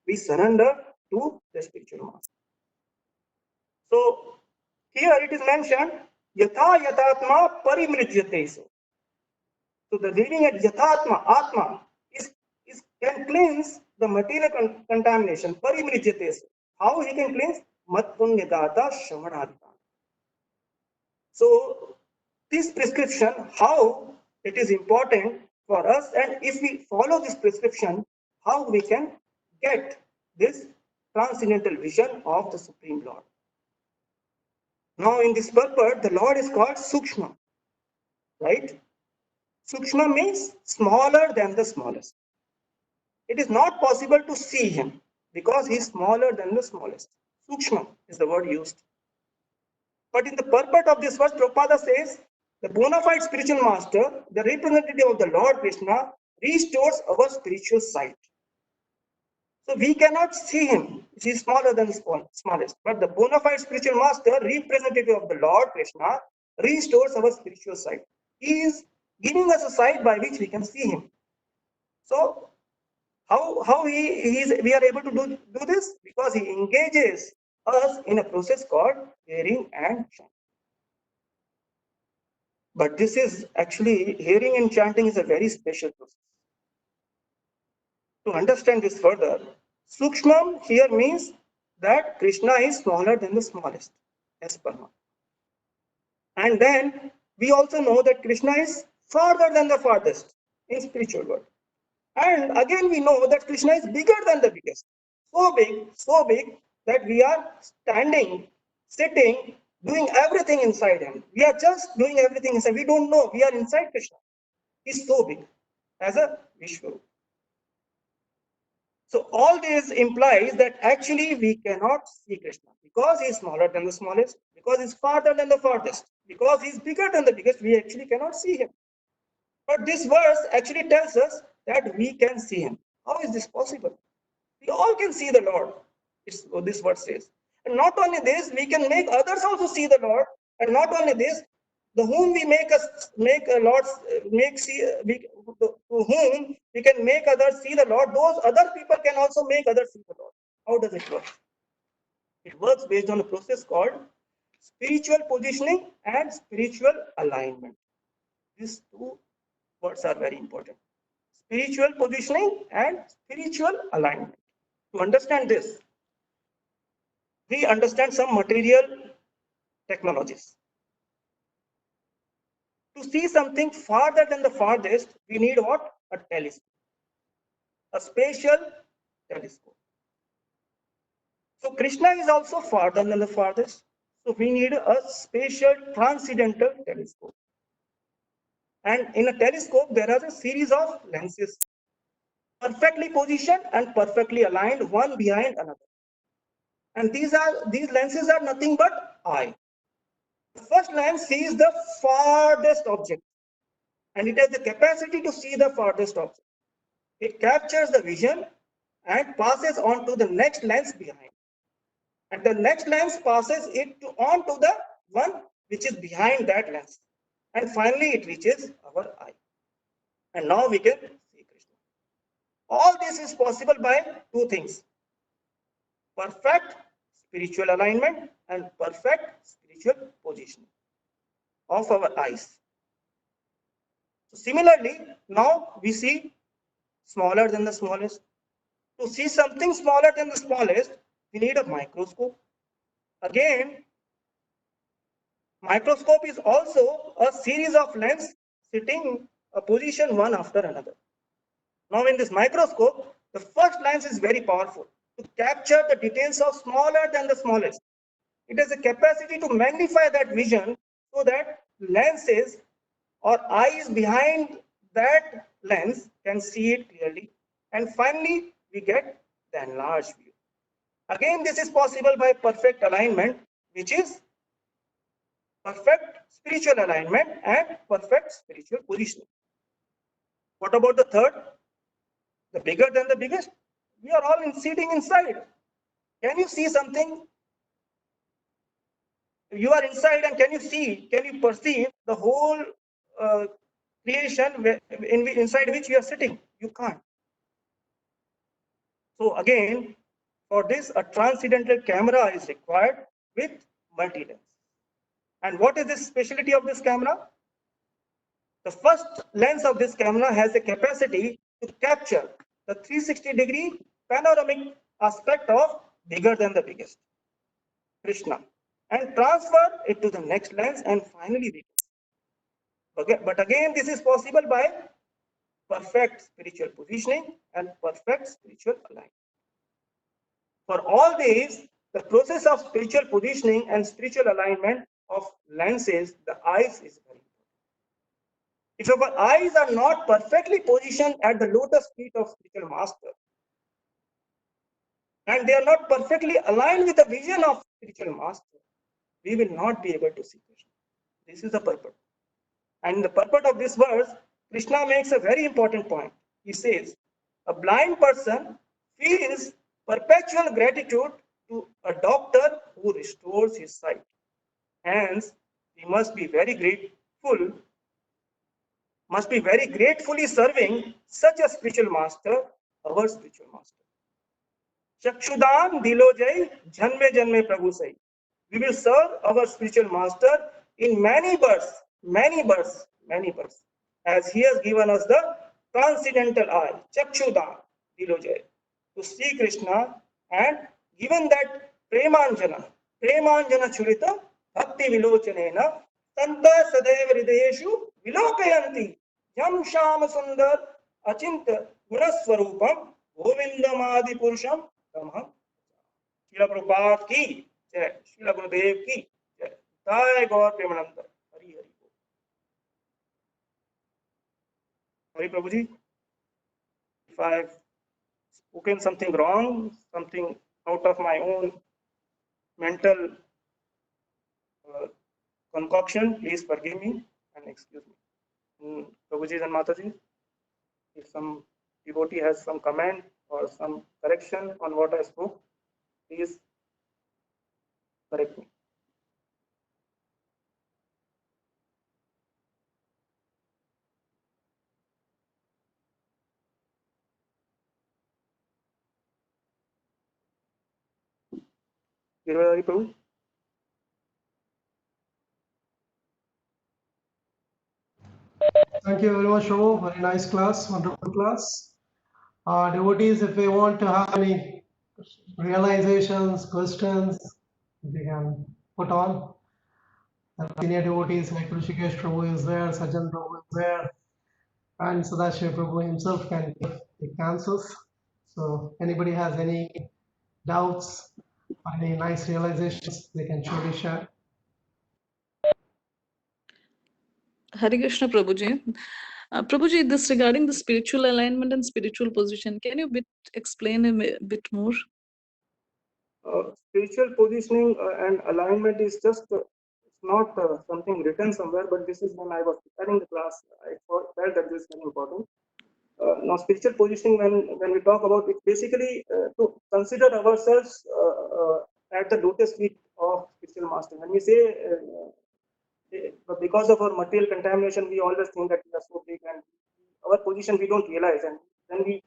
we surrender to the spiritual master. So here it is mentioned, yatha yatatma parimridyate. So the reading at yathatma, atma, is can cleanse the material contamination. Parimridyate. How he can cleanse? Mat punyagata shamanadita. So this prescription, how it is important for us, and if we follow this prescription, how we can get this transcendental vision of the Supreme Lord. Now in this purport, the Lord is called Sukshma, right? Sukshma means smaller than the smallest. It is not possible to see him because he is smaller than the smallest. Sukshma is the word used. But in the purport of this verse, Prabhupada says, the bona fide spiritual master, the representative of the Lord Krishna, restores our spiritual sight. So we cannot see him. He is smaller than the smallest. But the bona fide spiritual master, representative of the Lord Krishna, restores our spiritual sight. He is giving us a sight by which we can see him. So how we are able to do this? Because he engages us in a process called hearing and chanting. But this is actually, hearing and chanting is a very special process. To understand this further, Sukshmam here means that Krishna is smaller than the smallest, as Parma. And then we also know that Krishna is farther than the farthest in spiritual world. And again we know that Krishna is bigger than the biggest. So big that we are standing, sitting, doing everything inside him. We are just doing everything inside. We don't know we are inside Krishna. He's so big as a Vishwarup. So all this implies that actually we cannot see Krishna because he is smaller than the smallest, because he is farther than the farthest, because he is bigger than the biggest. We actually cannot see him. But this verse actually tells us that we can see him. How is this possible? We all can see the Lord. It's what this verse says. And not only this, we can make others also see the Lord. And not only this, the whom we make a Lord make see to whom we can make others see the Lord, those other people can also make others see the Lord. How does it work? It works based on a process called spiritual positioning and spiritual alignment. These two words are very important. Spiritual positioning and spiritual alignment. To understand this, we understand some material technologies. To see something farther than the farthest, we need what? A telescope. A spatial telescope. So Krishna is also farther than the farthest. So we need a spatial transcendental telescope. And in a telescope, there are a series of lenses, perfectly positioned and perfectly aligned, one behind another. And these lenses are nothing but eye. The first lens sees the farthest object, and it has the capacity to see the farthest object. It captures the vision and passes on to the next lens behind. And the next lens passes it on to the one which is behind that lens. And finally, it reaches our eye. And now we can see Krishna. All this is possible by two things: perfect spiritual alignment and perfect spiritual positioning of our eyes. So similarly, now we see smaller than the smallest. To see something smaller than the smallest, we need a microscope. Again, microscope is also a series of lenses sitting a position one after another. Now in this microscope, the first lens is very powerful to capture the details of smaller than the smallest. It has a capacity to magnify that vision so that lenses or eyes behind that lens can see it clearly. And finally, we get the enlarged view. Again, this is possible by perfect alignment, which is perfect spiritual alignment and perfect spiritual positioning. What about the third? The bigger than the biggest? We are all sitting inside. Can you see something? You are inside, and can you see, can you perceive the whole creation inside which you are sitting? You can't. So again, for this, a transcendental camera is required with multi-lens. And what is the specialty of this camera? The first lens of this camera has the capacity to capture the 360-degree panoramic aspect of bigger than the biggest, Krishna, and transfer it to the next lens and finally the. Okay, but again, this is possible by perfect spiritual positioning and perfect spiritual alignment. For all these, the process of spiritual positioning and spiritual alignment of lenses, the eyes is very important. If our eyes are not perfectly positioned at the lotus feet of spiritual master, and they are not perfectly aligned with the vision of spiritual master, we will not be able to see Krishna. This is the purpose. And in the purport of this verse, Krishna makes a very important point. He says, a blind person feels perpetual gratitude to a doctor who restores his sight. Hence, he must be very gratefully serving such a spiritual master, our spiritual master. Chakshudan dilo jai janme janme prabhu sai. We will serve our spiritual master in many births, as he has given us the transcendental eye, Chakshudan dilo jai, to see Krishna, and given that Premanjana Churita Bhakti Vilochanena Tanta Sadeva Hridayeshu Vilokayanti Yam Shama Sundar Achinta Gunaswarupam Govindamadi Purusham Tamham. Srila Prabhupada ki jai, Srila Gurudev ki jai, Jai Gaur Premananda. Hari Hari. Hari Prabhuji, if I've spoken something wrong, something out of my own mental concoction, please forgive me and excuse me. Prabhuji and Mataji, if some devotee has some comment or some correction on what I spoke, please correct me. Giriraj Prabhu. Thank you very much, Prabhu. Very nice class, wonderful class. Devotees, if they want to have any realizations, questions, they can put on. Senior devotees like Rishikesh Prabhu is there, Sajan Prabhu is there, and Sadashiv Prabhu himself can take answers. So anybody has any doubts or any nice realizations, they can surely share. Hare Krishna Prabhuji. Prabhuji, this regarding the spiritual alignment and spiritual position, can you explain a bit more? Spiritual positioning and alignment is just not something written somewhere, but this is when I was preparing the class, I felt that this is very important. Now, spiritual positioning, when we talk about it, basically to consider ourselves at the lotus feet of spiritual master. When we say because of our material contamination, we always think that we are so big and our position we don't realize, and then we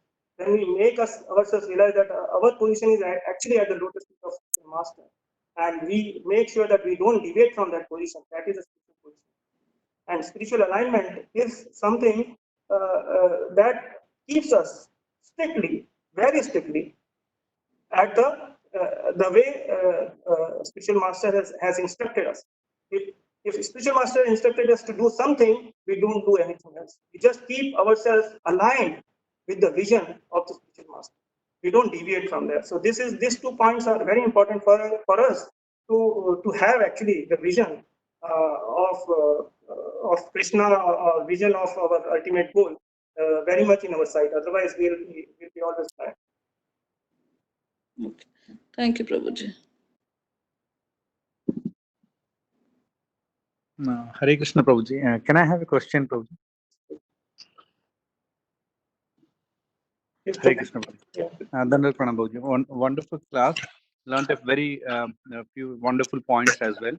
make ourselves realize that our position is actually at the lotus feet of the master, and we make sure that we don't deviate from that position. That is a spiritual position. And spiritual alignment is something that keeps us strictly, very strictly, at the way spiritual master has instructed us. If spiritual master instructed us to do something, we don't do anything else. We just keep ourselves aligned with the vision of the spiritual master. We don't deviate from there. So these 2 points are very important for us to have actually the vision of Krishna, or vision of our ultimate goal very much in our sight. Otherwise, we'll be always blind. Okay. Thank you, Prabhuji. Hare Krishna, Prabhuji. Can I have a question, Prabhuji? Hare Krishna, Prabhuji. Dandal Pranam, Prabhuji. Wonderful class. Learned a few wonderful points as well.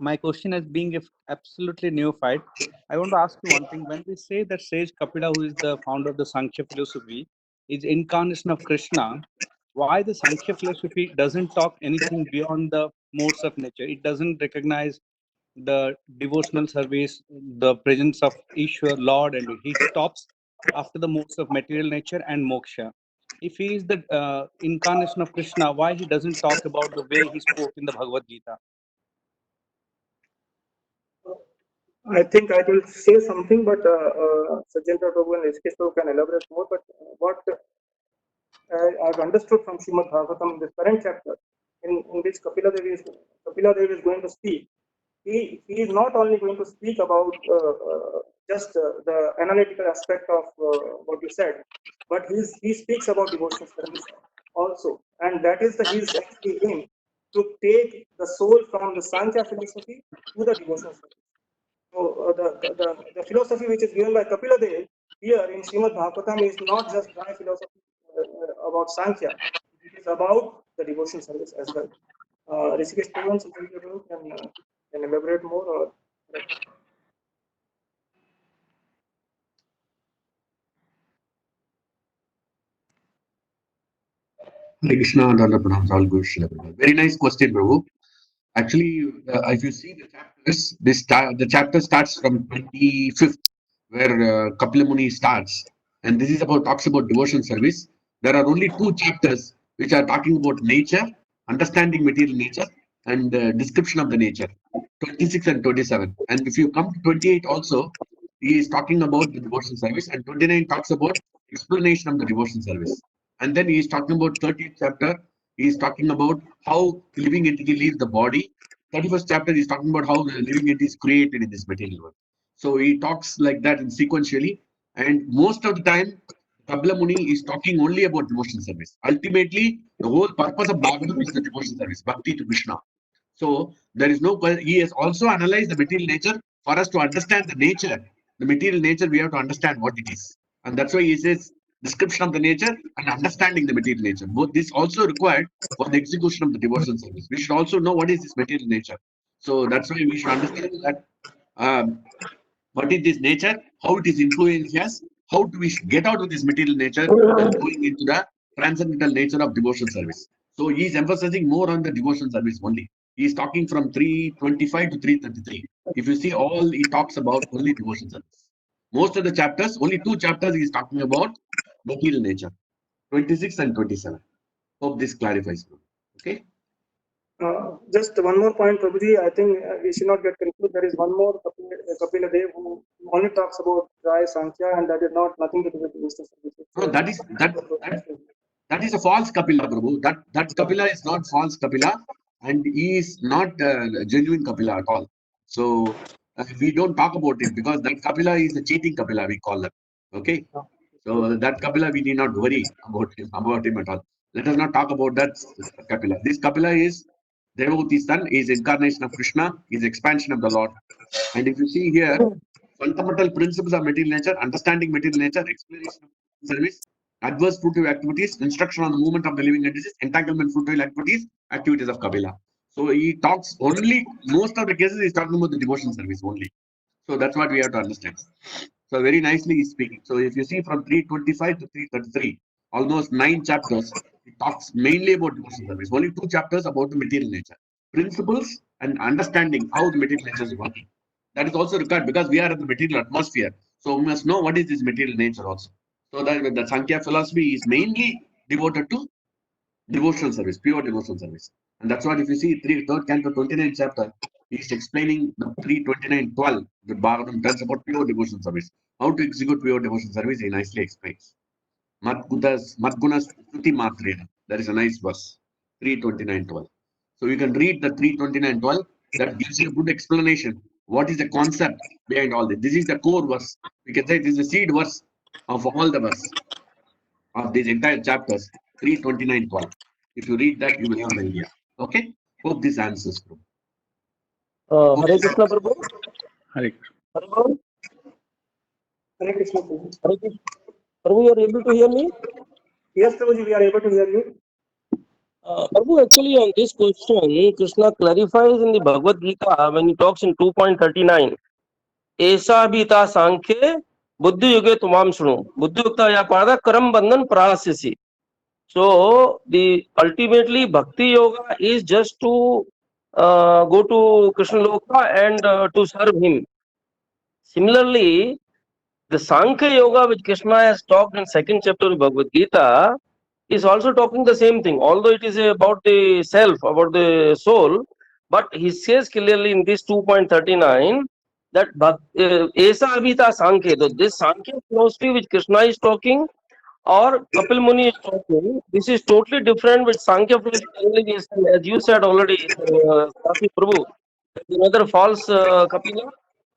My question as being absolutely neophyte, I want to ask you one thing. When we say that Sage Kapila, who is the founder of the Sankhya philosophy, is incarnation of Krishna, why the Sankhya philosophy doesn't talk anything beyond the modes of nature? It doesn't recognize the devotional service, the presence of Ishwar, Lord, and he stops after the modes of material nature and moksha. If he is the incarnation of Krishna, why he doesn't talk about the way he spoke in the Bhagavad Gita? I think I will say something, but Sajjendra Prabhu and Rishikesh Prabhu can elaborate more. But what I've understood from Srimad Bhagavatam, this current chapter, in which Kapila Devi is going to speak, he is not only going to speak about just the analytical aspect of what you said, but he speaks about devotional service also, and that is his actually aim, to take the soul from the Sankhya philosophy to the devotional service. So the philosophy which is given by Kapila Dev here in Srimad Bhagavatam is not just dry philosophy about Sankhya. It is about the devotion service as well. Rishikesh Prabhu can elaborate more, or Hare Krishna, Dandal Pranam, all good. Very nice question, Prabhu. Actually, if you see the chapters, the chapter starts from 25th, where Kapila Muni starts, and this is talks about devotion service. There are only 2 chapters which are talking about nature, understanding material nature, and description of the nature, 26 and 27. And if you come to 28 also, he is talking about the devotion service, and 29 talks about explanation of the devotion service. And then he is talking about 30th chapter, he is talking about how the living entity leaves the body. 31st chapter is talking about how the living entity is created in this material world. So he talks like that in sequentially, and most of the time, Kapila Muni is talking only about devotional service. Ultimately, the whole purpose of Bhagavatam is the devotional service, bhakti to Krishna. So there is no. He has also analyzed the material nature. For us to understand the nature, the material nature, we have to understand what it is, and that's why he says description of the nature and understanding the material nature. Both this also required for the execution of the devotional service. We should also know what is this material nature. So that's why we should understand that what is this nature, how it is influencing us, how do we get out of this material nature and going into the transcendental nature of devotional service. So he is emphasizing more on the devotional service only. He is talking from 325 to 333. If you see, all he talks about only devotional service. Most of the chapters, only 2 chapters he is talking about material nature, 26 and 27. Hope this clarifies. Okay. just one more point, Prabhuji. I think we should not get confused. There is one more Kapila Dev who only talks about dry Sankhya, and that is nothing to do with Mr. Services. No, that is a false Kapila, Prabhu. That Kapila is not false Kapila, and he is not genuine Kapila at all. So we don't talk about him, because that Kapila is a cheating Kapila, we call them. Okay. So that Kapila, we need not worry about him at all. Let us not talk about that Kapila. This Kapila is Devavuti's son is incarnation of Krishna, is expansion of the Lord. And if you see here, fundamental principles of material nature, understanding material nature, exploration of service, adverse fruitive activities, instruction on the movement of the living entities, entanglement fruitive activities, activities of Kapila. So he talks only, most of the cases he's talking about the devotion service only. So that's what we have to understand. So very nicely he's speaking. So if you see from 325 to 333, almost 9 chapters, he talks mainly about devotion service. Only 2 chapters about the material nature, principles and understanding how the material nature is working. That is also required because we are in the material atmosphere. So we must know what is this material nature also. So that the Sankhya philosophy is mainly devoted to devotional service, pure devotional service. And that's what if you see 3rd canto 29th chapter, he's explaining the 329:12, the Bhagavatam tells about pure devotional service. How to execute pure devotional service, he nicely explains. Madgunas Stuti Matrena. That is a nice verse. 329:12. So you can read the 329:12. That gives you a good explanation. What is the concept behind all this? This is the core verse. We can say this is the seed verse of all the verse of these entire chapters. 329:12. If you read that, you will have an idea. Okay? Hope this answers. Hare Krishna Prabhu. Hare Krishna. Prabhu, Hare Krishna, Prabhu. Hare Krishna. Prabhu, you are able to hear me? Yes, Prabhuji, we are able to hear you. Prabhu, actually on this question, Krishna clarifies in the Bhagavad Gita when he talks in 2.39. Esa bhita sankhye buddhi yuge tumam shunu. Buddhi yukta ya pada karam bandhan prahasyasi. So the ultimately bhakti yoga is just to go to Krishna Loka and to serve him. Similarly, the Sankhya Yoga which Krishna has talked in 2nd chapter of Bhagavad Gita is also talking the same thing, although it is about the self, about the soul, but he says clearly in this 2.39 that Esa Abhita Sankhya, this Sankhya philosophy which Krishna is talking or Kapil Muni is talking, this is totally different with Sankhya philosophy, as you said already, Kafi Prabhu, another false Kapila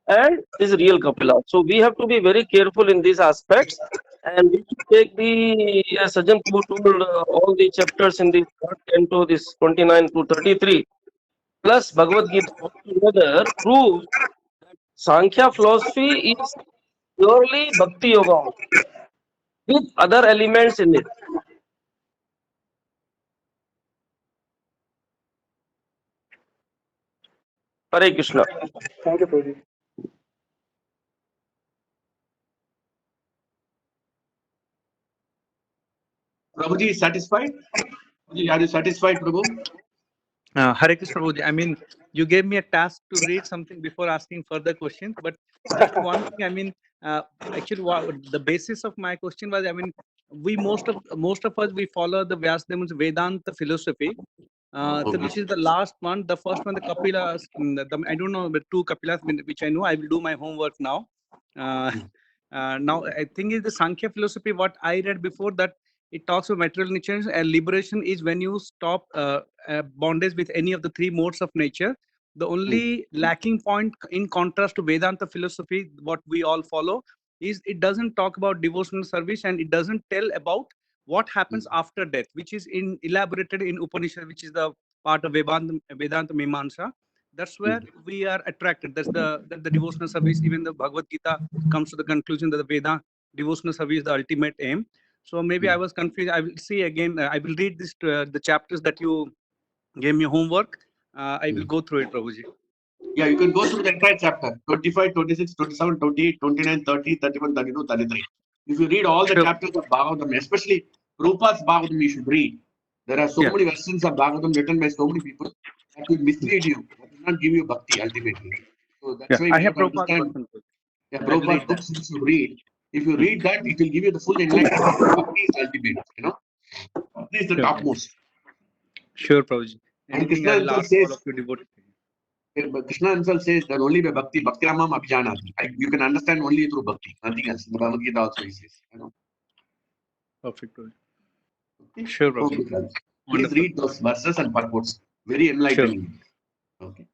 and this real Kapila. So we have to be very careful in these aspects, and we should take the Sajan Prabhu told all the chapters in the 3rd canto, this 29 to 33, plus Bhagavad Gita together proves that Sankhya philosophy is purely Bhakti Yoga with other elements in it. Hare Krishna. Thank you, Prabhuji. Prabhuji is satisfied? Are you satisfied, Prabhu? Hare Krishna Prabhuji. I mean, you gave me a task to read something before asking further questions, but just one thing. I mean, actually, the basis of my question was, I mean, we most of us we follow the Vyasadev's Vedanta philosophy, so which is the last one. The first one, the Kapila. I don't know the 2 Kapilas which I know. I will do my homework now. Now I think is the Sankhya philosophy. What I read before that. It talks about material nature and liberation is when you stop bondage with any of the 3 modes of nature. The only lacking point in contrast to Vedanta philosophy, what we all follow, is it doesn't talk about devotional service and it doesn't tell about what happens after death, which is elaborated in Upanishad, which is the part of Vedanta Mimamsa. That's where we are attracted. That's the devotional service. Even the Bhagavad Gita comes to the conclusion that the Veda devotional service is the ultimate aim. So maybe I was confused. I will see again. I will read this the chapters that you gave me homework. I will go through it, Prabhuji. Yeah, you can go through the entire chapter 25, 26, 27, 28, 29, 30, 31, 32, 33. If you read all the chapters of Bhagavatam, especially Prabhupada's Bhagavatam, you should read. There are so many versions of Bhagavatam written by so many people that will mislead you, that will not give you bhakti ultimately. So that's why I we have have to Prabhupada's understand. version. Yeah, Prabhupada's books you should read. If you read that, it will give you the full enlightenment. Bhakti is ultimate, Bhakti is the topmost. Sure, Prabhuji. And Anything Krishna I will himself ask all says, of you devotees. Krishna himself says that only by bhakti, bhakti ramam abhijanati. You can understand only through bhakti, nothing else. In the Bhagavad Gita also he says. Perfect, Prabhuji. Okay? Sure, Okay, Prabhuji. friends. Please Wonderful. read those verses and purports. Very enlightening. Okay.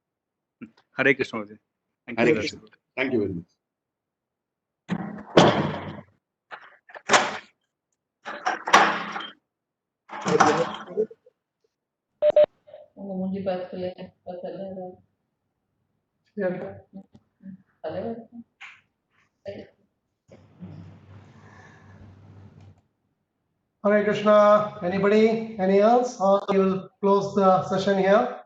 Hare Krishna, Prabhuji. Thank Hare you. Krishna. Thank you very much. मुझे बात कर लेना पता लगा Yeah. Hare Krishna. Anybody? Any else? Or we will close the session here.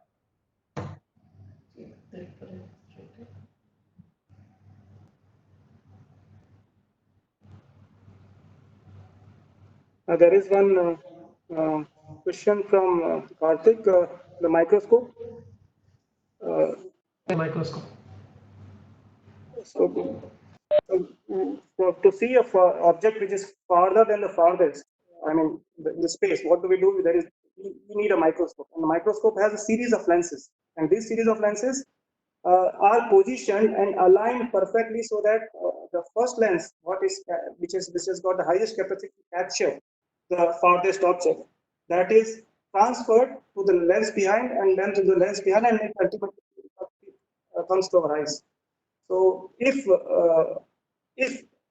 There is one question from Karthik, the microscope. Microscope. So, to see a object which is farther than the farthest, I mean, the space, what do we do? There is, we need a microscope. And the microscope has a series of lenses. And this series of lenses are positioned and aligned perfectly so that the first lens, which has got the highest capacity to capture the farthest object, that is transferred to the lens behind, and then to the lens behind, and it ultimately comes to our eyes. So if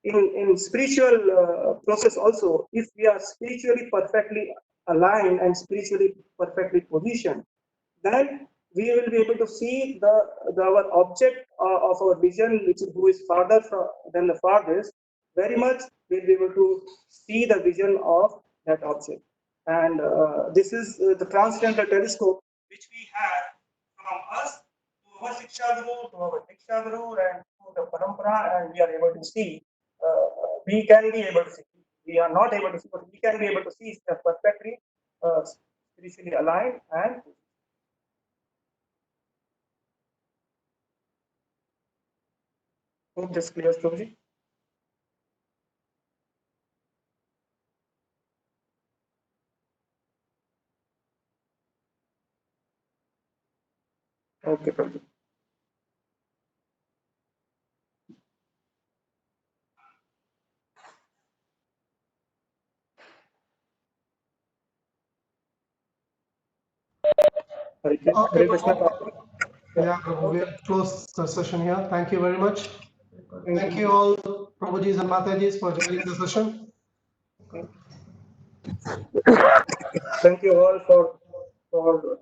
in spiritual process also, if we are spiritually perfectly aligned and spiritually perfectly positioned, then we will be able to see our object of our vision, who is farther than the farthest. Very much we'll be able to see the vision of that object. And this is the transcendental telescope which we have from us to our Shiksha Guru, to our Diksha Guru, and to the Parampara, and we are able to see. We can be able to see. We are not able to see, but we can be able to see perfectly spiritually aligned. And hope this clears, Prabhuji. Okay, Prabhuji. Hare Okay, Krishna. Prabhu. Yeah, Prabhu, we'll close the session here. Thank you very much. Thank you all, Prabhujis and Matajis, for joining the session. Thank you all for